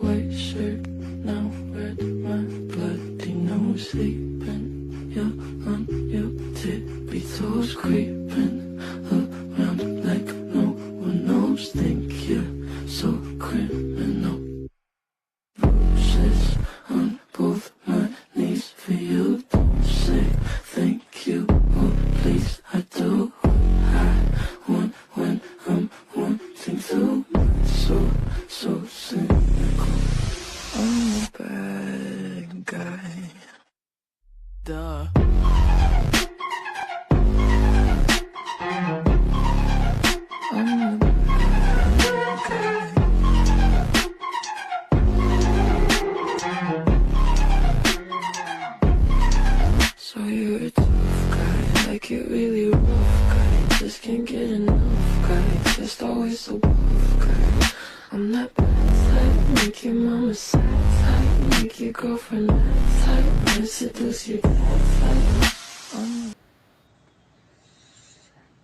white shirt now, red my bloody nose sleeping. You're on your tippy toes, creeping around like no one knows. Think you're so criminal. Bruises on both my knees for you. Don't say thank you or please. I do what I want when I'm wanting to. So cynical. I'm a bad guy. Duh. I'm a bad guy. So you're a tough guy, like you're really rough guy. Just can't get enough guy, just always so buff guy. I'm that bad type, make your mama sad type, make your girlfriend that type, and seduce your dad type.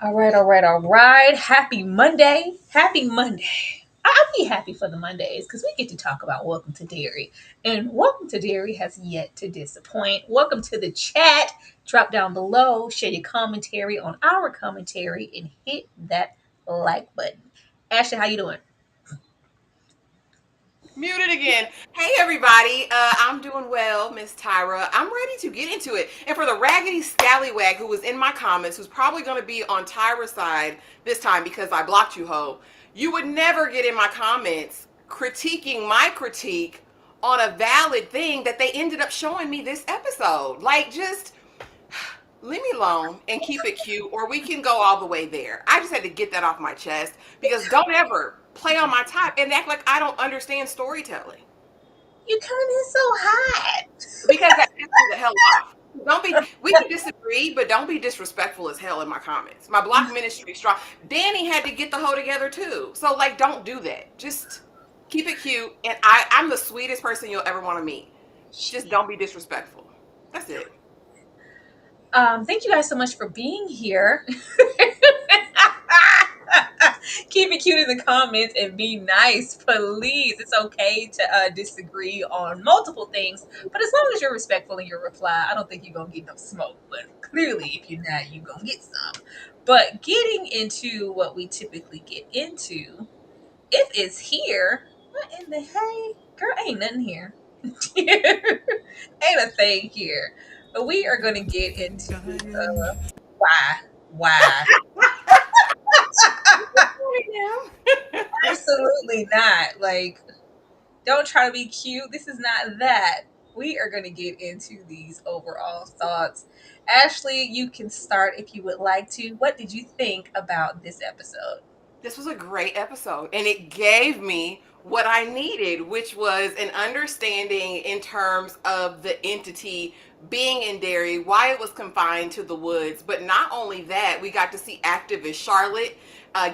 All right. Happy Monday. I'll be happy for the Mondays because we get to talk about Welcome to Derry. And Welcome to Derry has yet to disappoint. Welcome to the chat. Drop down below, share your commentary on our commentary, and hit that like button. Ashley, how you doing? Muted again. Hey everybody, I'm doing well, Miss Tyra. I'm ready to get into it. And for the raggedy scallywag who was in my comments, who's probably going to be on Tyra's side this time because I blocked you, ho, you would never get in my comments critiquing my critique on a valid thing that they ended up showing me this episode. Like, just leave me alone and keep it cute, or we can go all the way there. I just had to get that off my chest because don't ever play on my type and act like I don't understand storytelling. You coming in so hot. Because that pisses me the hell off. We can disagree, but don't be disrespectful as hell in my comments. My block ministry is strong. Danny had to get the hoe together too. So like, don't do that. Just keep it cute. And I'm the sweetest person you'll ever want to meet. Just don't be disrespectful. That's it. Thank you guys so much for being here. Keep it cute in the comments and be nice, please. It's okay to disagree on multiple things, but as long as you're respectful in your reply, I don't think you're gonna get no smoke. But clearly, if you're not, you're gonna get some. But getting into what we typically get into, it is here. What in the hey, girl? Ain't nothing here. Ain't a thing here. But we are gonna get into why. Absolutely not. Like, don't try to be cute. This is not that. We are going to get into these overall thoughts. Ashley, you can start if you would like to. What did you think about this episode? This was a great episode, and it gave me what I needed, which was an understanding in terms of the entity being in Derry, why it was confined to the woods. But not only that, we got to see activist Charlotte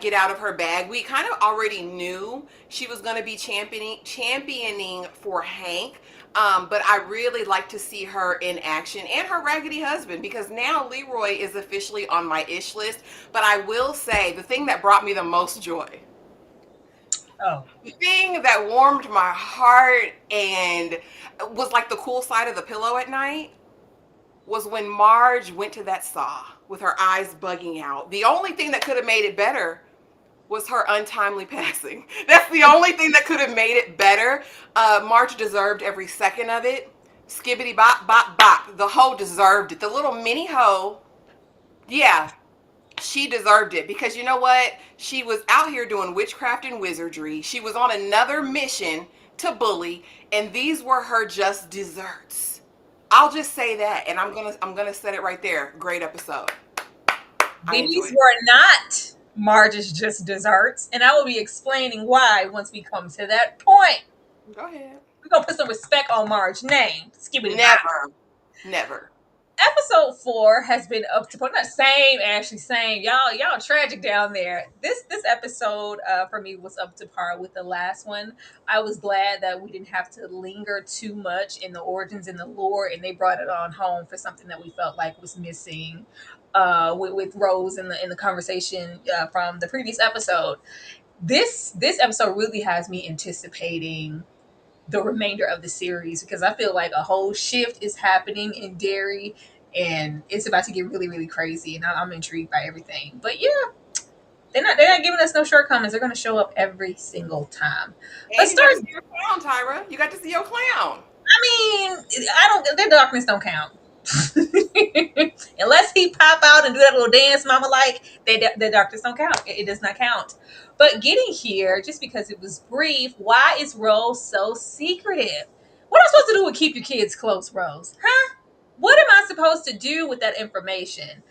get out of her bag. We kind of already knew she was going to be championing for Hank. But I really like to see her in action, and her raggedy husband, because now Leroy is officially on my ish list. But I will say the thing that brought me the most joy, the thing that warmed my heart and was like the cool side of the pillow at night, was when Marge went to that saw with her eyes bugging out. The only thing that could have made it better was her untimely passing. That's the only thing that could have made it better. Marge deserved every second of it. Skibbity bop, bop, bop. The hoe deserved it. The little mini hoe, yeah, she deserved it. Because you know what? She was out here doing witchcraft and wizardry. She was on another mission to bully, and these were her just desserts. I'll just say that, and I'm gonna set it right there. Great episode. These were not Marge's just desserts, and I will be explaining why once we come to that point. Go ahead. We're gonna put some respect on Marge's name. Skibbity Never. Episode 4 has been up to point. Not same, Ashley. Same. Y'all tragic down there. This episode for me was up to par with the last one. I was glad that we didn't have to linger too much in the origins and the lore, and they brought it on home for something that we felt like was missing with Rose in the conversation from the previous episode. This episode really has me anticipating the remainder of the series, because I feel like a whole shift is happening in Derry, and it's about to get really, really crazy. And I'm intrigued by everything. But yeah, they're not giving us no shortcomings. They're going to show up every single time. And Let's you got start. to see your clown, Tyra. You got to see your clown. I mean, I don't. Their darkness don't count. Unless he pop out and do that little dance, mama, like the darkness don't count. It does not count. But getting here, just because it was brief, why is Rose so secretive? What am I supposed to do with keep your kids close, Rose? Huh? What am I supposed to do with that information?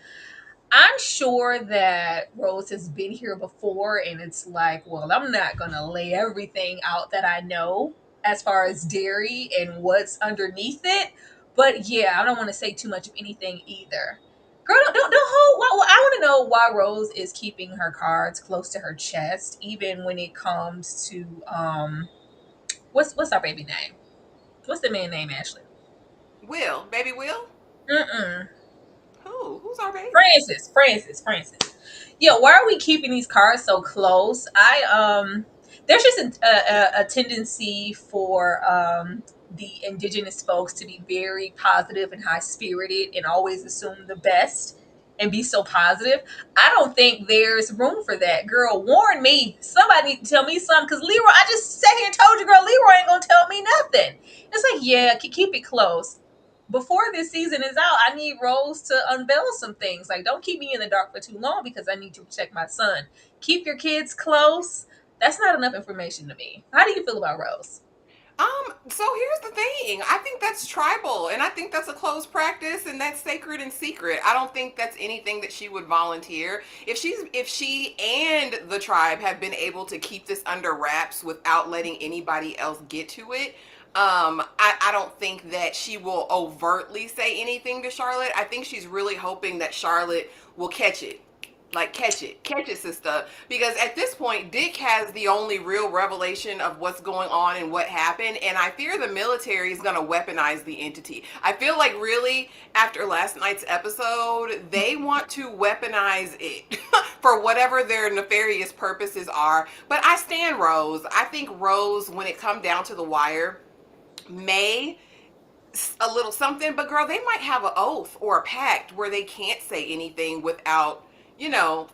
I'm sure that Rose has been here before, and it's like, well, I'm not gonna lay everything out that I know as far as Derry and what's underneath it. But yeah, I don't want to say too much of anything either. Girl, don't hold. Well, I want to know why Rose is keeping her cards close to her chest, even when it comes to what's our baby name? What's the man name, Ashley? Will, baby Will? Mm-mm. Who? Who's our baby? Francis. Yeah, why are we keeping these cards so close? There's just a tendency for the indigenous folks to be very positive and high spirited and always assume the best and be so positive. I don't think there's room for that. Girl, warn me. Somebody need to tell me something, because Leroy, I just sat here and told you, girl, Leroy ain't gonna tell me nothing. It's like, yeah, keep it close. Before this season is out, I need Rose to unveil some things. Like, don't keep me in the dark for too long, because I need to protect my son. Keep your kids close. That's not enough information to me. How do you feel about Rose? So here's the thing. I think that's tribal, and I think that's a closed practice, and that's sacred and secret. I don't think that's anything that she would volunteer. If she and the tribe have been able to keep this under wraps without letting anybody else get to it, I don't think that she will overtly say anything to Charlotte. I think she's really hoping that Charlotte will catch it. Like, catch it, sister. Because at this point, Dick has the only real revelation of what's going on and what happened. And I fear the military is going to weaponize the entity. I feel like, really, after last night's episode, they want to weaponize it for whatever their nefarious purposes are. But I stand Rose. I think Rose, when it come down to the wire, may a little something, but girl, they might have an oath or a pact where they can't say anything without,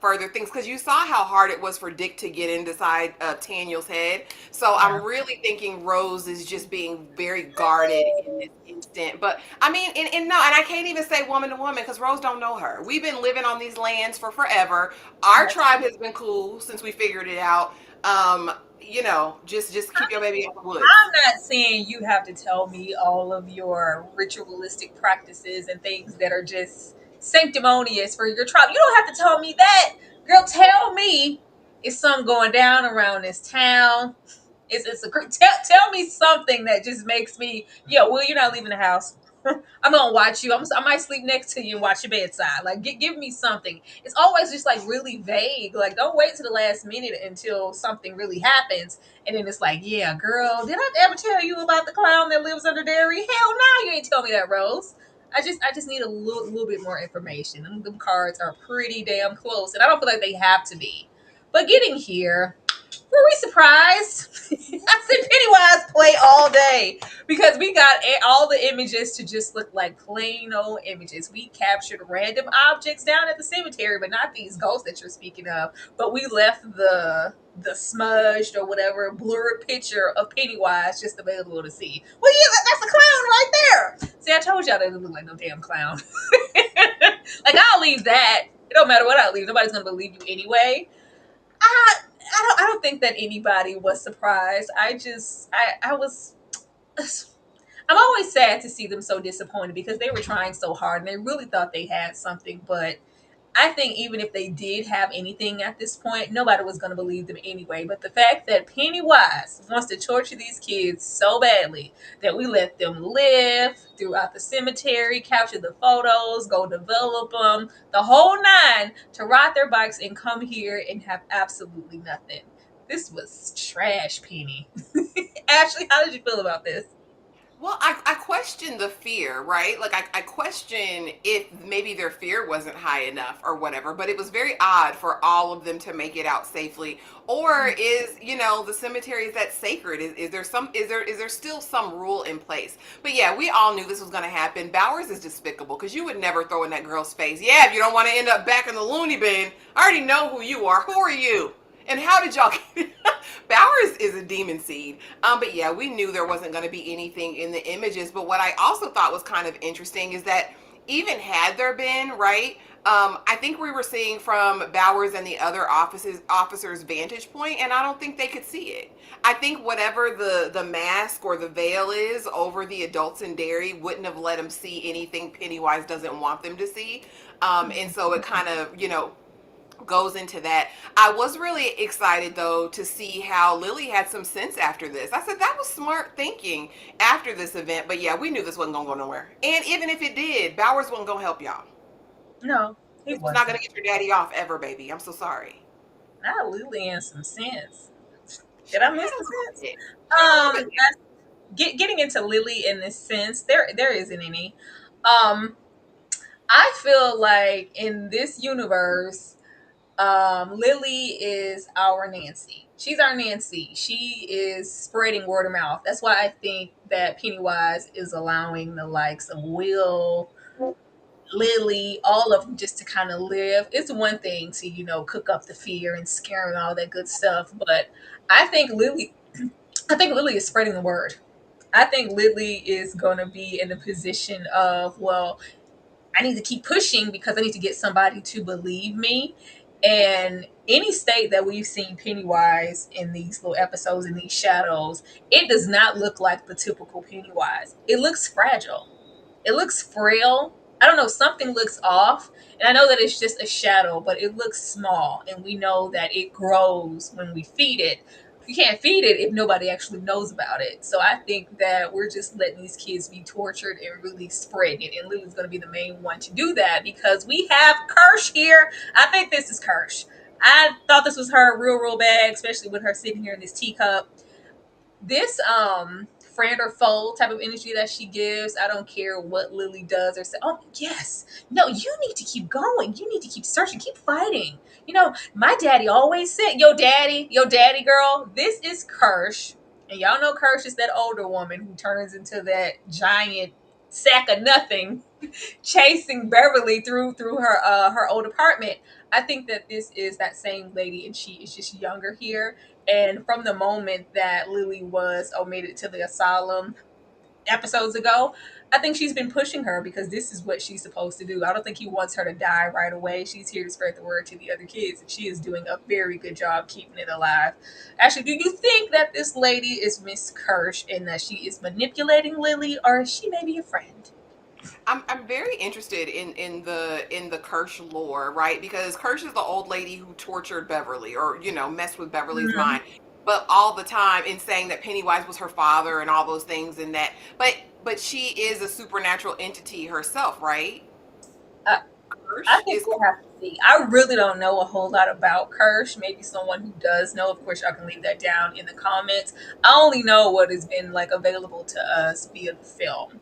further things. Because you saw how hard it was for Dick to get inside Taniel's head. So Yeah. I'm really thinking Rose is just being very guarded in this instant. But I mean, and no, and I can't even say woman to woman, because Rose don't know her. We've been living on these lands for forever. Our That's tribe has been cool since we figured it out. Just keep your baby out the woods. I'm not saying you have to tell me all of your ritualistic practices and things that are just sanctimonious for your tribe. You don't have to tell me that. Girl, tell me it's something going down around this town. It's a tell me something that just makes me, yeah, well, you're not leaving the house. I'm gonna watch you. I might sleep next to you and watch your bedside. Like, give me something. It's always just like really vague. Like, don't wait to the last minute until something really happens, and then it's like, yeah, girl, did I ever tell you about the clown that lives under Derry? Hell no, you ain't tell me that, Rose. I just need a little bit more information. Them cards are pretty damn close, and I don't feel like they have to be. But getting here, were we surprised? I said Pennywise play all day, because we got all the images to just look like plain old images. We captured random objects down at the cemetery, but not these ghosts that you're speaking of. But we left the smudged or whatever blurred picture of Pennywise just available to see. Well, yeah, that's a clown right there. See, I told y'all they didn't look like no damn clown. Like, I'll leave that. It don't matter what I leave. Nobody's gonna believe you anyway. I I don't think that anybody was surprised. I was I'm always sad to see them so disappointed, because they were trying so hard and they really thought they had something. But I think even if they did have anything at this point, nobody was going to believe them anyway. But the fact that Pennywise wants to torture these kids so badly that we let them live throughout the cemetery, capture the photos, go develop them, the whole nine, to ride their bikes and come here and have absolutely nothing. This was trash, Penny. Ashley, how did you feel about this? Well, I question the fear, right? Like, I question if maybe their fear wasn't high enough or whatever, but it was very odd for all of them to make it out safely. Or is, the cemetery, is that sacred? Is there still some rule in place? But yeah, we all knew this was going to happen. Bowers is despicable because you would never throw in that girl's face. Yeah, if you don't want to end up back in the loony bin, I already know who you are. Who are you? And how did y'all get Bowers is a demon seed. But yeah, we knew there wasn't going to be anything in the images. But what I also thought was kind of interesting is that even had there been, right, I think we were seeing from Bowers and the other officers' vantage point, and I don't think they could see it. I think whatever the mask or the veil is over the adults in Derry wouldn't have let them see anything Pennywise doesn't want them to see. And so it kind of, goes into that. I was really excited though to see how Lily had some sense after this. I said that was smart thinking after this event. But yeah, we knew this wasn't gonna go nowhere. And even if it did, Bowers wasn't gonna help y'all. No, he This was not wasn't. gonna get your daddy off ever, baby. I'm so sorry. Not Lily in some sense. She Did I had miss a the little sense? bit. She had a little bit. Getting into Lily in this sense, there isn't any. Um, I feel like in this universe, Lily is our Nancy. She's our Nancy. She is spreading word of mouth. That's why I think that Pennywise is allowing the likes of Will, Lily, all of them just to kind of live. It's one thing to, cook up the fear and scare and all that good stuff, but I think Lily I think Lily is spreading the word. I think Lily is going to be in a position of, well, I need to keep pushing because I need to get somebody to believe me. And any state that we've seen Pennywise in these little episodes, in these shadows, it does not look like the typical Pennywise. It looks fragile. It looks frail. I don't know, something looks off. And I know that it's just a shadow, but it looks small. And we know that it grows when we feed it. You can't feed it if nobody actually knows about it. So I think that we're just letting these kids be tortured and really spreading it. And Lily's going to be the main one to do that because we have Kersh here. I think this is Kersh. I thought this was her real bad, especially with her sitting here in this teacup. This friend or foe type of energy that she gives, I don't care what Lily does or say, oh yes, no, you need to keep going, you need to keep searching, keep fighting. My daddy always said, your daddy girl, this is Kersh. And y'all know Kersh is that older woman who turns into that giant sack of nothing chasing Beverly through her old apartment. I think that this is that same lady, and she is just younger here. And from the moment that Lily was omitted to the asylum episodes ago, I think she's been pushing her because this is what she's supposed to do. I don't think he wants her to die right away. She's here to spread the word to the other kids, and she is doing a very good job keeping it alive. Actually, do you think that this lady is Miss Kersh and that she is manipulating Lily, or is she maybe a friend? I'm very interested in the Kersh lore, right? Because Kersh is the old lady who tortured Beverly, or messed with Beverly's Mm-hmm. mind, but all the time in saying that Pennywise was her father and all those things and that. But she is a supernatural entity herself, right? I Kersh think is. we'll have to see. I really don't know a whole lot about Kersh. Maybe someone who does know. Of course, y'all can leave that down in the comments. I only know what has been like available to us via the film.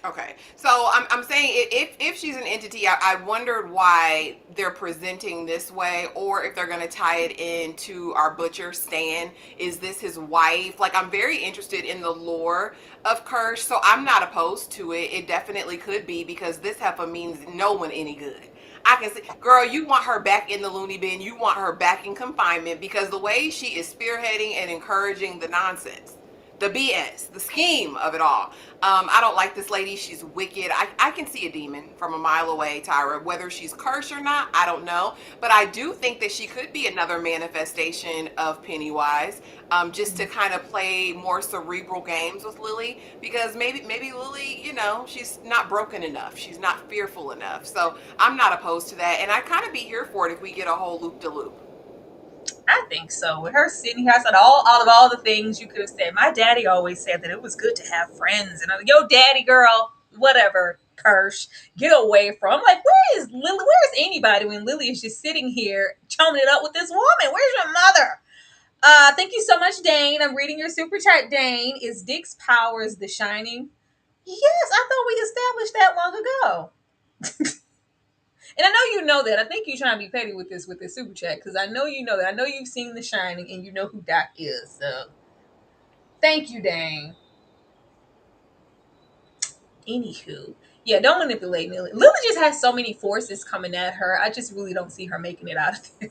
Okay, so I'm saying if she's an entity, I wondered why they're presenting this way, or if they're gonna tie it into our butcher Stan. Is this his wife? Like, I'm very interested in the lore of Kersh, so I'm not opposed to it. It definitely could be because this heifer means no one any good. I can see, girl, you want her back in the loony bin. You want her back in confinement because the way she is spearheading and encouraging the nonsense, the BS, the scheme of it all. I don't like this lady. She's wicked. I can see a demon from a mile away, Tyra. Whether she's cursed or not, I don't know. But I do think that she could be another manifestation of Pennywise, just to kind of play more cerebral games with Lily. Because maybe Lily, she's not broken enough. She's not fearful enough. So I'm not opposed to that. And I'd kind of be here for it if we get a whole loop de loop. I think so. With her sitting here, I said all the things you could have said. My daddy always said that it was good to have friends. And I'm like, yo, daddy girl, whatever, Kersh, get away from. I'm like, where is Lily? Where is anybody when Lily is just sitting here chumming it up with this woman? Where's your mother? Thank you so much, Dane. I'm reading your super chat, Dane. Is Dick's powers the shining? Yes, I thought we established that long ago. And I know you know that. I think you're trying to be petty with this super chat because I know you know that. I know you've seen The Shining and you know who Doc is. So thank you, Dane. Anywho, yeah, don't manipulate Lily. Lily just has so many forces coming at her. I just really don't see her making it out of this.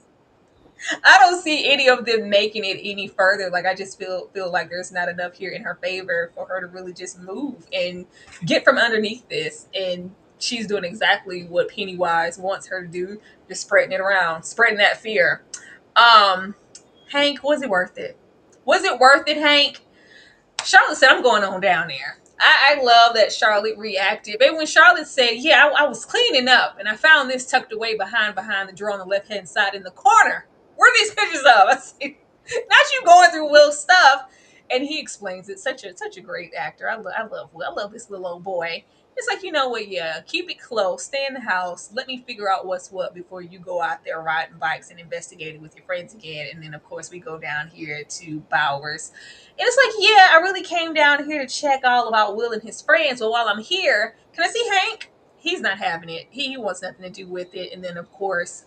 I don't see any of them making it any further. Like I just feel like there's not enough here in her favor for her to really just move and get from underneath this. And she's doing exactly what Pennywise wants her to do, just spreading it around, spreading that fear. Hank, was it worth it? Was it worth it, Hank? Charlotte said, I'm going on down there. I love that Charlotte reacted. But when Charlotte said, yeah, I was cleaning up and I found this tucked away behind the drawer on the left hand side in the corner. Where are these pictures of? I said, not you going through Will's stuff. And he explains it. Such a great actor. I love Will. I love this little old boy. It's like, you know what, yeah, keep it close, stay in the house, let me figure out what's what before you go out there riding bikes and investigating with your friends again. And then of course we go down here to Bowers. And it's like, yeah, I really came down here to check all about Will and his friends. But while I'm here, can I see Hank? He's not having it. He wants nothing to do with it. And then, of course,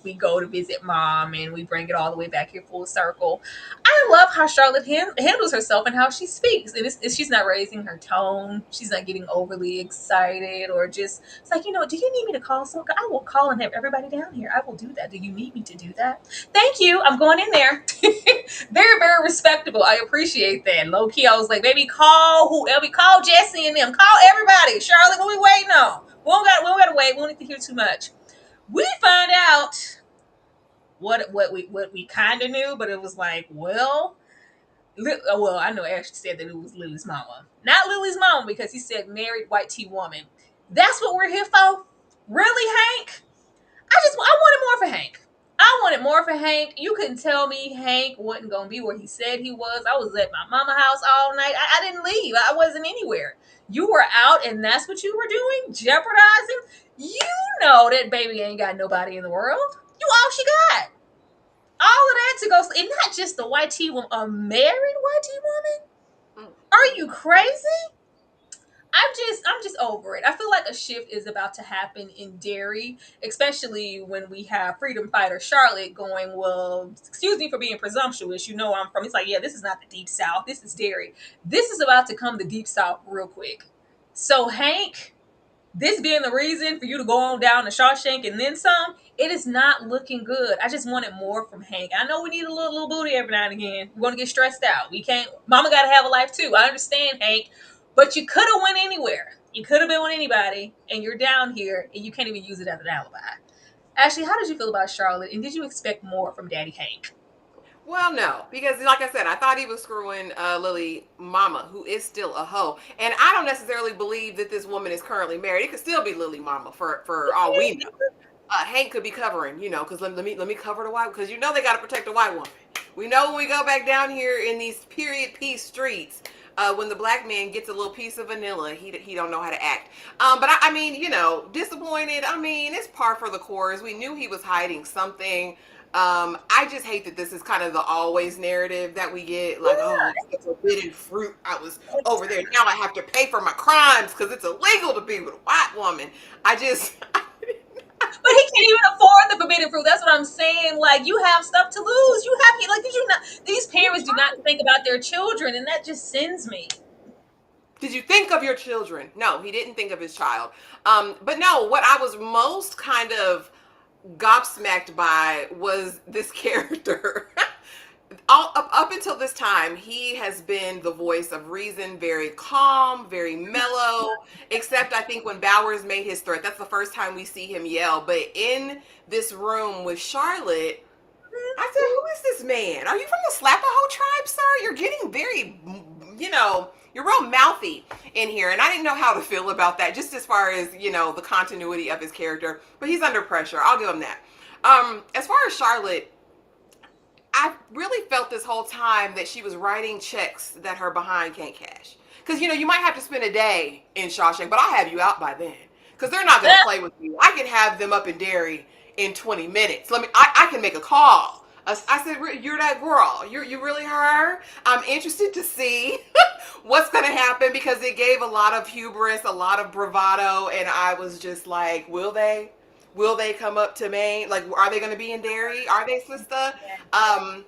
we go to visit Mom and we bring it all the way back here full circle. I love how Charlotte handles herself and how she speaks. And she's not raising her tone. She's not getting overly excited or just, it's like, do you need me to call someone? I will call and have everybody down here. I will do that. Do you need me to do that? Thank you. I'm going in there. Very, very respectable. I appreciate that. Low key, I was like, baby, call whoever, call Jesse and them, call everybody. Charlotte, what we waiting on? We don't got to wait. We don't need to hear too much. We find out what we kind of knew, but it was like, well, I know Ashley said that it was Lily's mama, not Lily's mama, because he said married white tea woman. That's what we're here for, really, Hank? I wanted more for Hank. I wanted more for Hank. You couldn't tell me Hank wasn't going to be where he said he was. I was at my mama house all night. I didn't leave. I wasn't anywhere. You were out and that's what you were doing? Jeopardizing? You know that baby ain't got nobody in the world. You all she got. All of that to go, and not just the white tea woman, a married white tea woman? Are you crazy? I'm just over it. I feel like a shift is about to happen in Derry, especially when we have freedom fighter Charlotte going, well, excuse me for being presumptuous. You know I'm from. It's like, yeah, this is not the deep south. This is Derry. This is about to come the deep south real quick. So Hank, this being the reason for you to go on down to Shawshank and then some, it is not looking good. I just wanted more from Hank. I know we need a little booty every now and again. We're going to get stressed out. We can't, mama got to have a life too. I understand, Hank, but you could have went anywhere. You could have been with anybody and you're down here and you can't even use it as an alibi. Ashley, how did you feel about Charlotte and did you expect more from Daddy Hank? Well, no, because like I said, I thought he was screwing Lily Mama, who is still a hoe, and I don't necessarily believe that this woman is currently married. It could still be Lily Mama for all we know. Hank could be covering, because let me cover the white, because they got to protect the white woman. We know when we go back down here in these period piece streets, when the black man gets a little piece of vanilla, he don't know how to act. But I mean, disappointed. I mean, it's par for the course. We knew he was hiding something. I just hate that this is kind of the always narrative that we get. Like, oh, it's forbidden fruit. I was over there. Now I have to pay for my crimes because it's illegal to be with a white woman. But he can't even afford the forbidden fruit. That's what I'm saying. Like, you have stuff to lose. Did you not? These parents do not think about their children, and that just sends me. Did you think of your children? No, he didn't think of his child. But no, what I was most kind of gobsmacked by was this character. Up until this time, he has been the voice of reason, very calm, very mellow, except I think when Bowers made his threat, that's the first time we see him yell. But in this room with Charlotte, I said, who is this man? Are you from the Slapaho tribe, sir? You're getting very, you're real mouthy in here. And I didn't know how to feel about that, just as far as, the continuity of his character. But he's under pressure. I'll give him that. As far as Charlotte, I really felt this whole time that she was writing checks that her behind can't cash. Because, you might have to spend a day in Shawshank, but I'll have you out by then. Because they're not going to play with you. I can have them up in Derry in 20 minutes. I can make a call I said, "You're that girl. You really her. I'm interested to see what's going to happen because it gave a lot of hubris, a lot of bravado, and I was just like, will they? Will they come up to Maine? Like, are they going to be in Derry? Are they, sister? Um,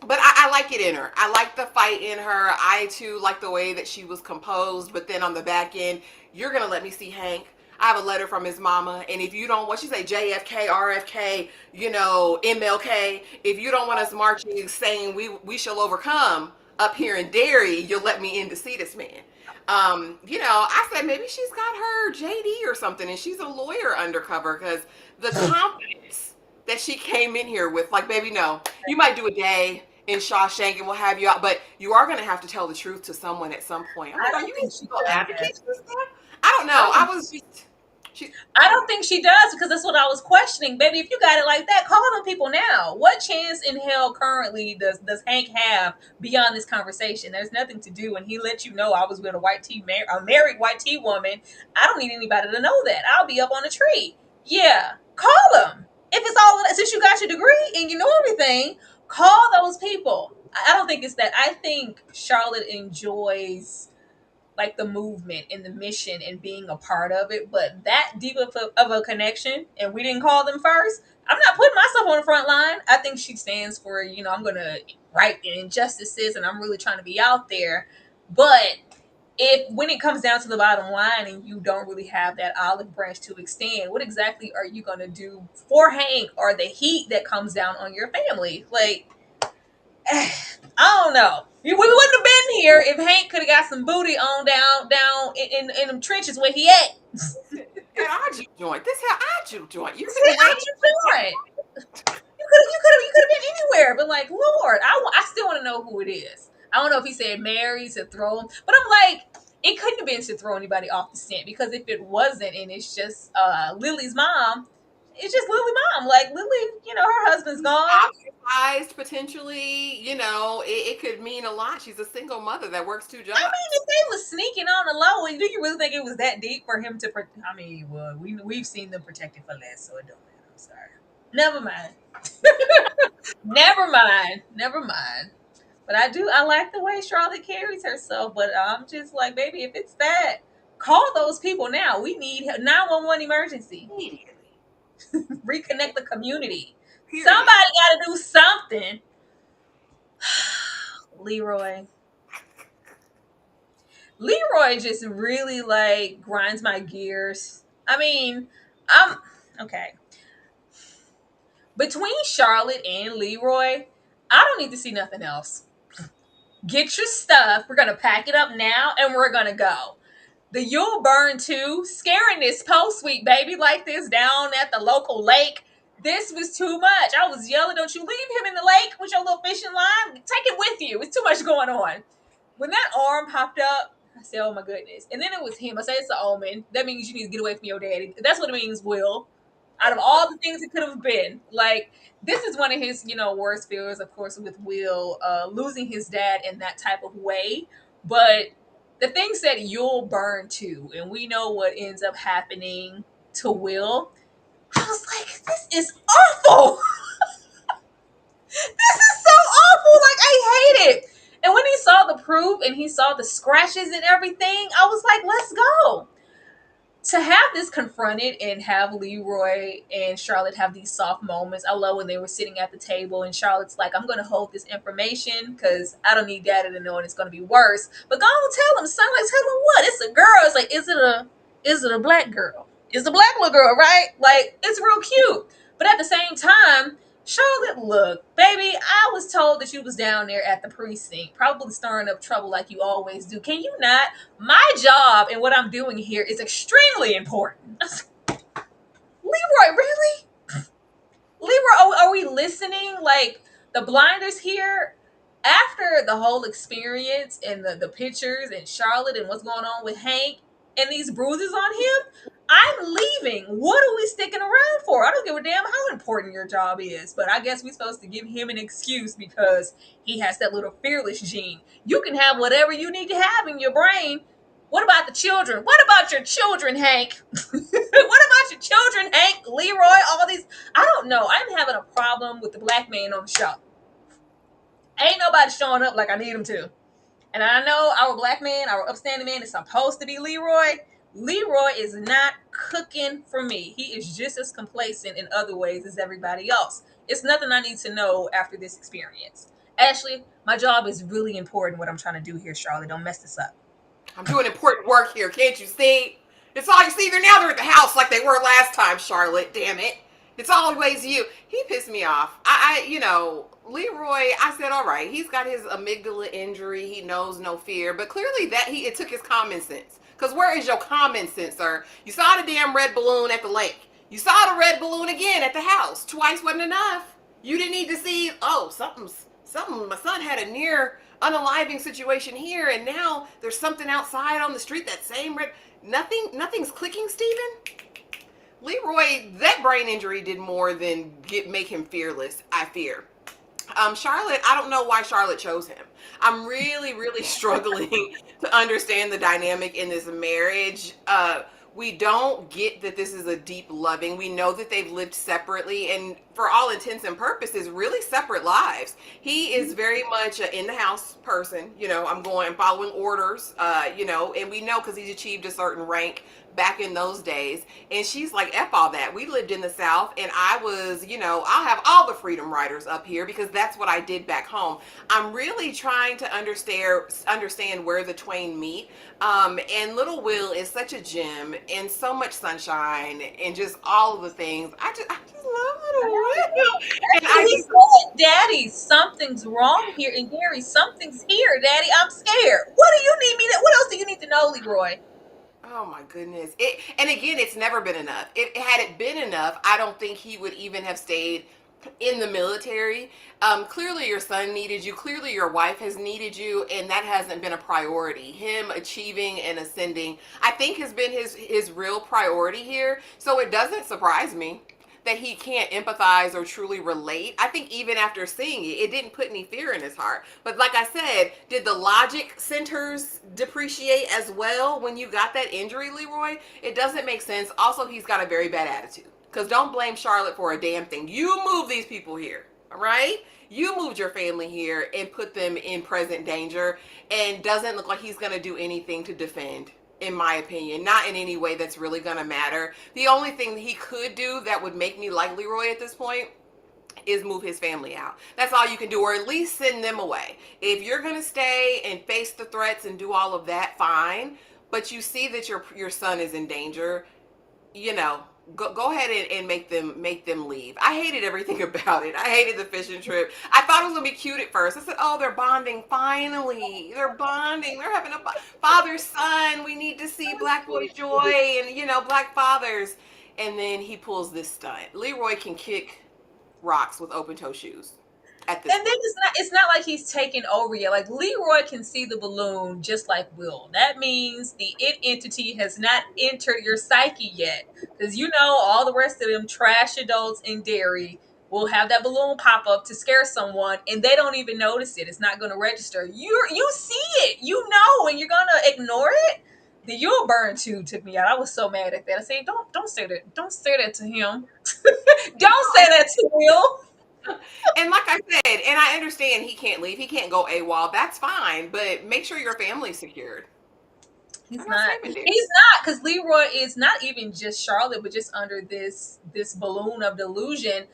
but I like it in her. I like the fight in her. I too like the way that she was composed. But then on the back end, you're gonna let me see Hank. I have a letter from his mama, and if you don't, what she say, JFK, RFK, MLK. If you don't want us marching, saying we shall overcome up here in Derry, you'll let me in to see this man. I said maybe she's got her JD or something, and she's a lawyer undercover because the confidence that she came in here with, like, baby, no, you might do a day in Shawshank and we'll have you out, but you are going to have to tell the truth to someone at some point. I'm I like, are don't you think she a advocate does. for this stuff? I don't I know. I don't was just, she, I don't think she does because that's what I was questioning. Baby, if you got it like that, call them people now. What chance in hell currently does Hank have beyond this conversation? There's nothing to do, and he let you know I was with a married white tea woman. I don't need anybody to know that. I'll be up on a tree. Yeah, call them. If it's all since you got your degree and you know everything, call those people. I don't think it's that. I think Charlotte enjoys like the movement and the mission and being a part of it, but that deep of a connection, and we didn't call them first. I'm not putting myself on the front line. I think she stands for, I'm gonna right the injustices, and I'm really trying to be out there. But if when it comes down to the bottom line, and you don't really have that olive branch to extend, what exactly are you gonna do for Hank or the heat that comes down on your family? Like, I don't know. We wouldn't have been here if Hank could have got some booty on down in them trenches where he at. and our juke joint, this how our juke joint. You See, could have I'm waited. just doing. You could have been anywhere, but like, Lord, I still want to know who it is. I don't know if he said Mary to throw him, but I'm like, it couldn't have been to throw anybody off the scent because if it wasn't, and it's just Lily's mom, it's just Lily mom. Like Lily, her husband's gone. Ostracized potentially, it could mean a lot. She's a single mother that works two I mean, jobs. if they was sneaking on the low, do you really think it was that deep for him to? I mean, well, we've seen them protected for less, so it don't matter. I'm sorry. Never mind. Never mind. Never mind. But I like the way Charlotte carries herself. But I'm just like, baby, if it's that, call those people now. We need 911 emergency. Immediately. Reconnect the community. Somebody Period. got to do something. Leroy. Leroy just really like grinds my gears. I mean, I'm okay. Between Charlotte and Leroy, I don't need to see nothing else. Get your stuff. We're gonna pack it up now and we're gonna go. The Yule Burn too, scaring this post week baby like this down at the local lake. This was too much. I was yelling, don't you leave him in the lake with your little fishing line. Take it with you. It's too much going on. When that arm popped up, I said, oh my goodness. And then it was him. I said, it's an omen. That means you need to get away from your daddy. That's what it means, Will. Out of all the things it could have been, like, this is one of his, worst fears, of course, with Will, losing his dad in that type of way. But the thing said you'll burn too. And we know what ends up happening to Will. I was like, this is awful. This is so awful. Like, I hate it. And when he saw the proof and he saw the scratches and everything, I was like, let's go. To have this confronted and have Leroy and Charlotte have these soft moments. I love when they were sitting at the table and Charlotte's like, I'm going to hold this information because I don't need daddy to know and it's going to be worse. But go on, tell him, son. Like, tell him what? It's a girl. It's like, is it a black girl? It's a black little girl, right? Like, it's real cute. But at the same time, Charlotte, look, baby, I was told that you was down there at the precinct, probably stirring up trouble like you always do. Can you not? My job and what I'm doing here is extremely important. Leroy, really? Leroy, are we listening? Like, the blinders here, after the whole experience and the pictures and Charlotte and what's going on with Hank and these bruises on him, I'm leaving. What are we sticking around for? I don't give a damn how important your job is, but I guess we're supposed to give him an excuse because he has that little fearless gene. You can have whatever you need to have in your brain. What about the children? What about your children, Hank? What about your children, Hank, Leroy, all these? I don't know. I'm having a problem with the black man on the show. Ain't nobody showing up like I need them to. And I know our black man, our upstanding man, is supposed to be Leroy. Leroy is not cooking for me. He is just as complacent in other ways as everybody else. It's nothing I need to know after this experience. Ashley, my job is really important. What I'm trying to do here, Charlotte. Don't mess this up. I'm doing important work here, can't you see? It's all you see. They're at the house like they were last time, Charlotte. Damn it. It's always you. He pissed me off. Leroy, I said, all right, he's got his amygdala injury. He knows no fear. But clearly it took his common sense. Because where is your common sense, sir? You saw the damn red balloon at the lake. You saw the red balloon again at the house. Twice wasn't enough. You didn't need to see, something. My son had a near unaliving situation here, and now there's something outside on the street, that same red. Nothing's clicking, Steven. Leroy, that brain injury did more than make him fearless, I fear. Charlotte, I don't know why Charlotte chose him. I'm really, really struggling to understand the dynamic in this marriage. We don't get that this is a deep loving. We know that they've lived separately and for all intents and purposes, really separate lives. He is very much an in-the-house person. I'm following orders, and we know because he's achieved a certain rank back in those days. And she's like, F all that. We lived in the South and I was, I'll have all the freedom riders up here because that's what I did back home. I'm really trying to understand where the twain meet. And little Will is such a gem and so much sunshine and just all of the things. I just love little Will. And he said, Daddy, something's wrong here. And Gary, something's here. Daddy, I'm scared. What else do you need to know, Leroy? Oh my goodness. And again, it's never been enough. Had it been enough, I don't think he would even have stayed in the military. Clearly your son needed you. Clearly your wife has needed you, and that hasn't been a priority. Him achieving and ascending, I think, has been his real priority here. So it doesn't surprise me that he can't empathize or truly relate. I think even after seeing it didn't put any fear in his heart. But like I said, did the logic centers depreciate as well when you got that injury, Leroy? It doesn't make sense. Also, he's got a very bad attitude. Because don't blame Charlotte for a damn thing. You moved these people here, all right? You moved your family here and put them in present danger, and doesn't look like he's going to do anything to defend. In my opinion, not in any way that's really gonna matter. The only thing he could do that would make me like Leroy at this point is move his family out. That's all you can do, or at least send them away. If you're gonna stay and face the threats and do all of that, fine. But you see that your son is in danger, go ahead and make them leave. I hated everything about it. I hated the fishing trip. I thought it was gonna be cute at first. I said, oh, they're bonding. Finally, they're bonding. They're having a father son. We need to see black boy joy and black fathers. And then he pulls this stunt. Leroy can kick rocks with open toe shoes. And then it's not like he's taken over yet. Like, Leroy can see the balloon just like Will. That means the it entity has not entered your psyche yet. Because all the rest of them trash adults in Derry will have that balloon pop up to scare someone and they don't even notice it. It's not going to register. You see it, and you're going to ignore it. The you'll burn too took me out. I was so mad at that. I said, don't say that. Don't say that to him. Don't say that to Will. And like I said, and I understand he can't leave. He can't go AWOL. That's fine. But make sure your family's secured. He's not, because Leroy is not even just Charlotte, but just under this balloon of delusion.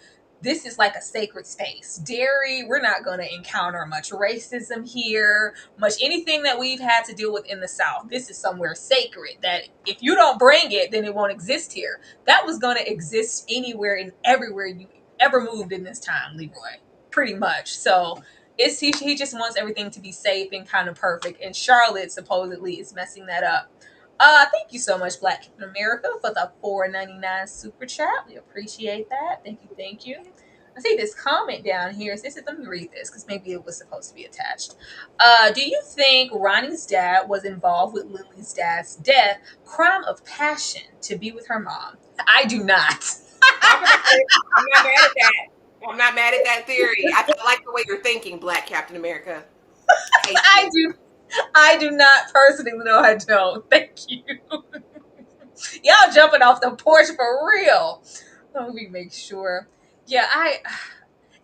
This is like a sacred space. Derry, we're not going to encounter much racism here, much anything that we've had to deal with in the South. This is somewhere sacred that if you don't bring it, then it won't exist here. That was going to exist anywhere and everywhere you ever moved in this time, Leroy, pretty much. So he just wants everything to be safe and kind of perfect, and Charlotte supposedly is messing that up. Thank you so much, Black Captain America, for the $4.99 super chat. We appreciate that. Thank you. I see this comment down here. Let me read this because maybe it was supposed to be attached. Do you think Ronnie's dad was involved with Lily's dad's death? Crime of passion to be with her mom. I do not. I'm not mad at that. I'm not mad at that theory. I like the way you're thinking, Black Captain America. I I do not personally. No, I don't. Thank you. Y'all jumping off the porch for real. Let me make sure. Yeah,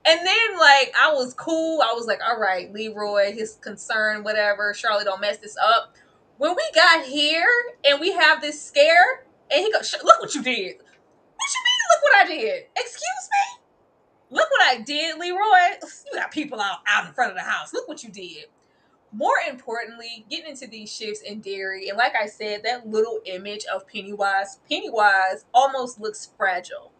and then like I was cool. I was like, all right, Leroy, his concern, whatever. Charlotte, don't mess this up. When we got here and we have this scare, and he goes, look what you did. What you mean? Look what I did. Excuse me. Look what I did, Leroy. You got people out in front of the house. Look what you did. More importantly, getting into these shifts in Derry, and like I said, that little image of Pennywise almost looks fragile.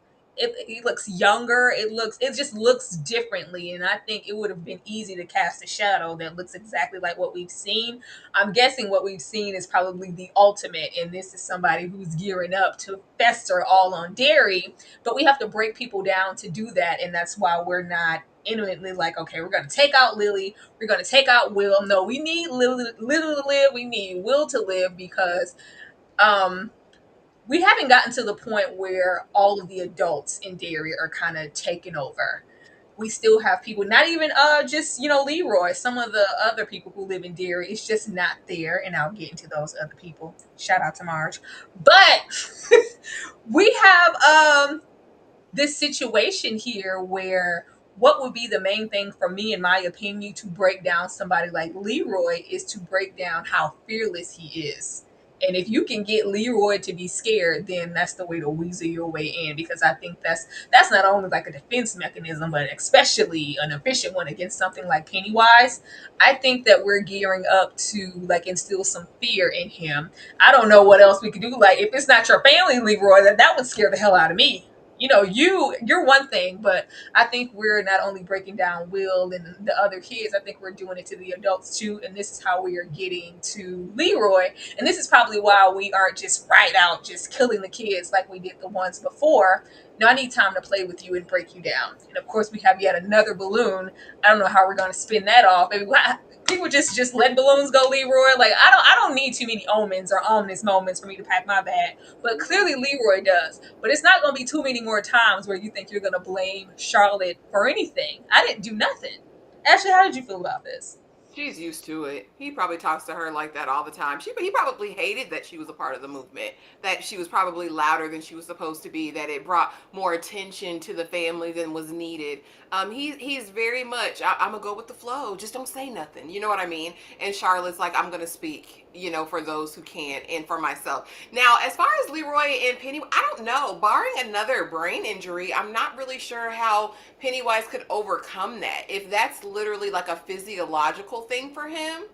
It looks younger. It just looks differently, and I think it would have been easy to cast a shadow that looks exactly like what we've seen. I'm guessing what we've seen is probably the ultimate, and this is somebody who's gearing up to fester all on Derry. But we have to break people down to do that, and that's why we're not intimately like, okay, we're going to take out Lily, we're going to take out Will. No, we need Lily to live, we need Will to live, because we haven't gotten to the point where all of the adults in Derry are kind of taking over. We still have people, not even just Leroy. Some of the other people who live in Derry, it's just not there, and I'll get into those other people. Shout out to Marge. But we have this situation here where what would be the main thing for me, in my opinion, to break down somebody like Leroy is to break down how fearless he is. And if you can get Leroy to be scared, then that's the way to weasel your way in, because I think that's not only like a defense mechanism, but especially an efficient one against something like Pennywise. I think that we're gearing up to like instill some fear in him. I don't know what else we could do. Like if it's not your family, Leroy, that would scare the hell out of me. You're one thing, but I think we're not only breaking down Will and the other kids, I think we're doing it to the adults too. And this is how we are getting to Leroy. And this is probably why we aren't just right out, just killing the kids like we did the ones before. No, I need time to play with you and break you down. And of course, we have yet another balloon. I don't know how we're going to spin that off. Maybe people just let balloons go, Leroy. Like I don't need too many omens or ominous moments for me to pack my bag. But clearly Leroy does. But it's not going to be too many more times where you think you're going to blame Charlotte for anything. I didn't do nothing. Ashley, how did you feel about this? She's used to it. He probably talks to her like that all the time. He probably hated that she was a part of the movement, that she was probably louder than she was supposed to be, that it brought more attention to the family than was needed. He's very much, I'm gonna go with the flow. Just don't say nothing. You know what I mean? And Charlotte's like, I'm gonna speak. For those who can't, and for myself. Now, as far as Leroy and Penny, I don't know. Barring another brain injury, I'm not really sure how Pennywise could overcome that. If that's literally like a physiological thing for him,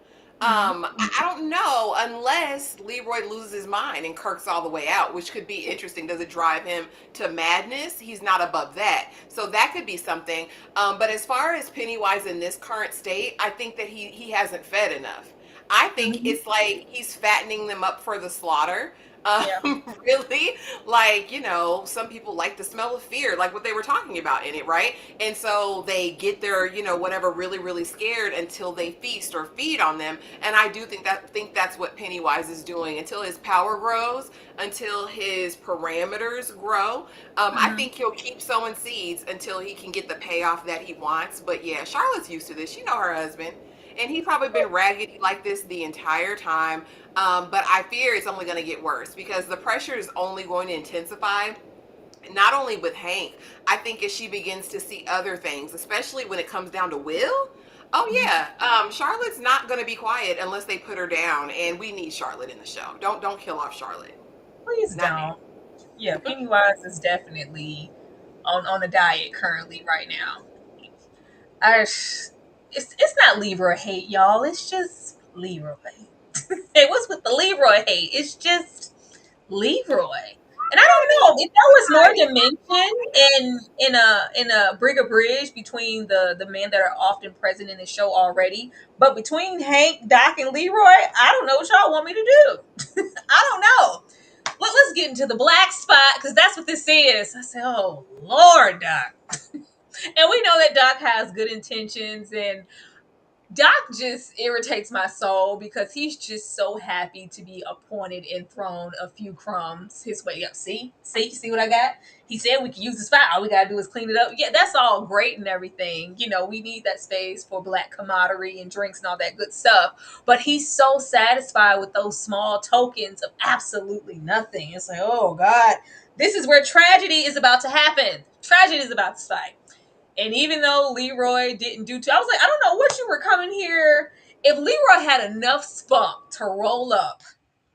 I don't know, unless Leroy loses his mind and kirks all the way out, which could be interesting. Does it drive him to madness? He's not above that, so that could be something. But as far as Pennywise in this current state, I think that he hasn't fed enough. I think it's like he's fattening them up for the slaughter. Yeah. Really, like, some people like the smell of fear, like what they were talking about in it, right? And so they get their, whatever, really, really scared until they feast or feed on them. And I do think that's what Pennywise is doing until his power grows, until his parameters grow. I think he'll keep sowing seeds until he can get the payoff that he wants. But yeah, Charlotte's used to this. Her husband. And he's probably been raggedy like this the entire time. But I fear it's only going to get worse because the pressure is only going to intensify. Not only with Hank, I think as she begins to see other things, especially when it comes down to Will. Oh yeah, Charlotte's not going to be quiet unless they put her down, and we need Charlotte in the show. Don't kill off Charlotte. Please don't. Yeah, Pennywise is definitely on a diet currently right now. It's not Leroy hate, y'all. It's just Leroy. Hey, what's with the Leroy hate? It's just Leroy. And I don't know if there was more dimension in a bigger bridge between the men that are often present in the show already. But between Hank, Doc, and Leroy, I don't know what y'all want me to do. I don't know. Let's get into the black spot because that's what this is. I say, oh Lord, Doc. And we know that Doc has good intentions, and Doc just irritates my soul because he's just so happy to be appointed and thrown a few crumbs his way. Up, see what I got? He said we can use this file. All we gotta do is clean it up. Yeah, that's all great and everything. You know, we need that space for black camaraderie and drinks and all that good stuff. But he's so satisfied with those small tokens of absolutely nothing. It's like, oh God, this is where tragedy is about to happen. Tragedy is about to strike. And even though Leroy didn't do too, I was like, I don't know what you were coming here. If Leroy had enough spunk to roll up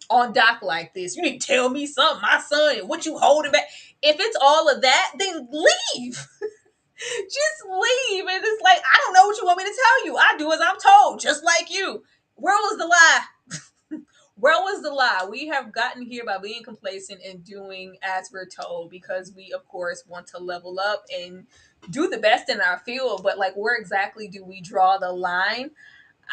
on Doc like this, you need to tell me something, my son, and what you holding back. If it's all of that, then leave. Just leave. And it's like, I don't know what you want me to tell you. I do as I'm told, just like you. Where was the lie? Where was the lie? We have gotten here by being complacent and doing as we're told because we, of course, want to level up and do the best in our field. But, like, where exactly do we draw the line?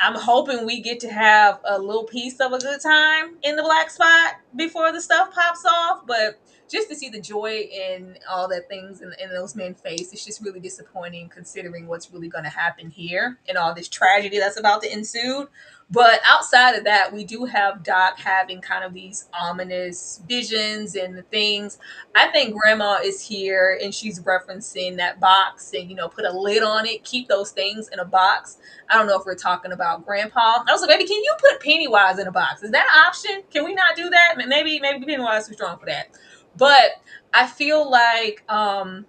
I'm hoping we get to have a little piece of a good time in the black spot before the stuff pops off. But just to see the joy in all that things in those men's face, it's just really disappointing considering what's really going to happen here and all this tragedy that's about to ensue. But outside of that, we do have Doc having kind of these ominous visions and the things. I think Grandma is here and she's referencing that box and, you know, put a lid on it, keep those things in a box. I don't know if we're talking about Grandpa. I was like, baby, can you put Pennywise in a box? Is that an option? Can we not do that? Maybe Pennywise is too strong for that. But I feel like I'm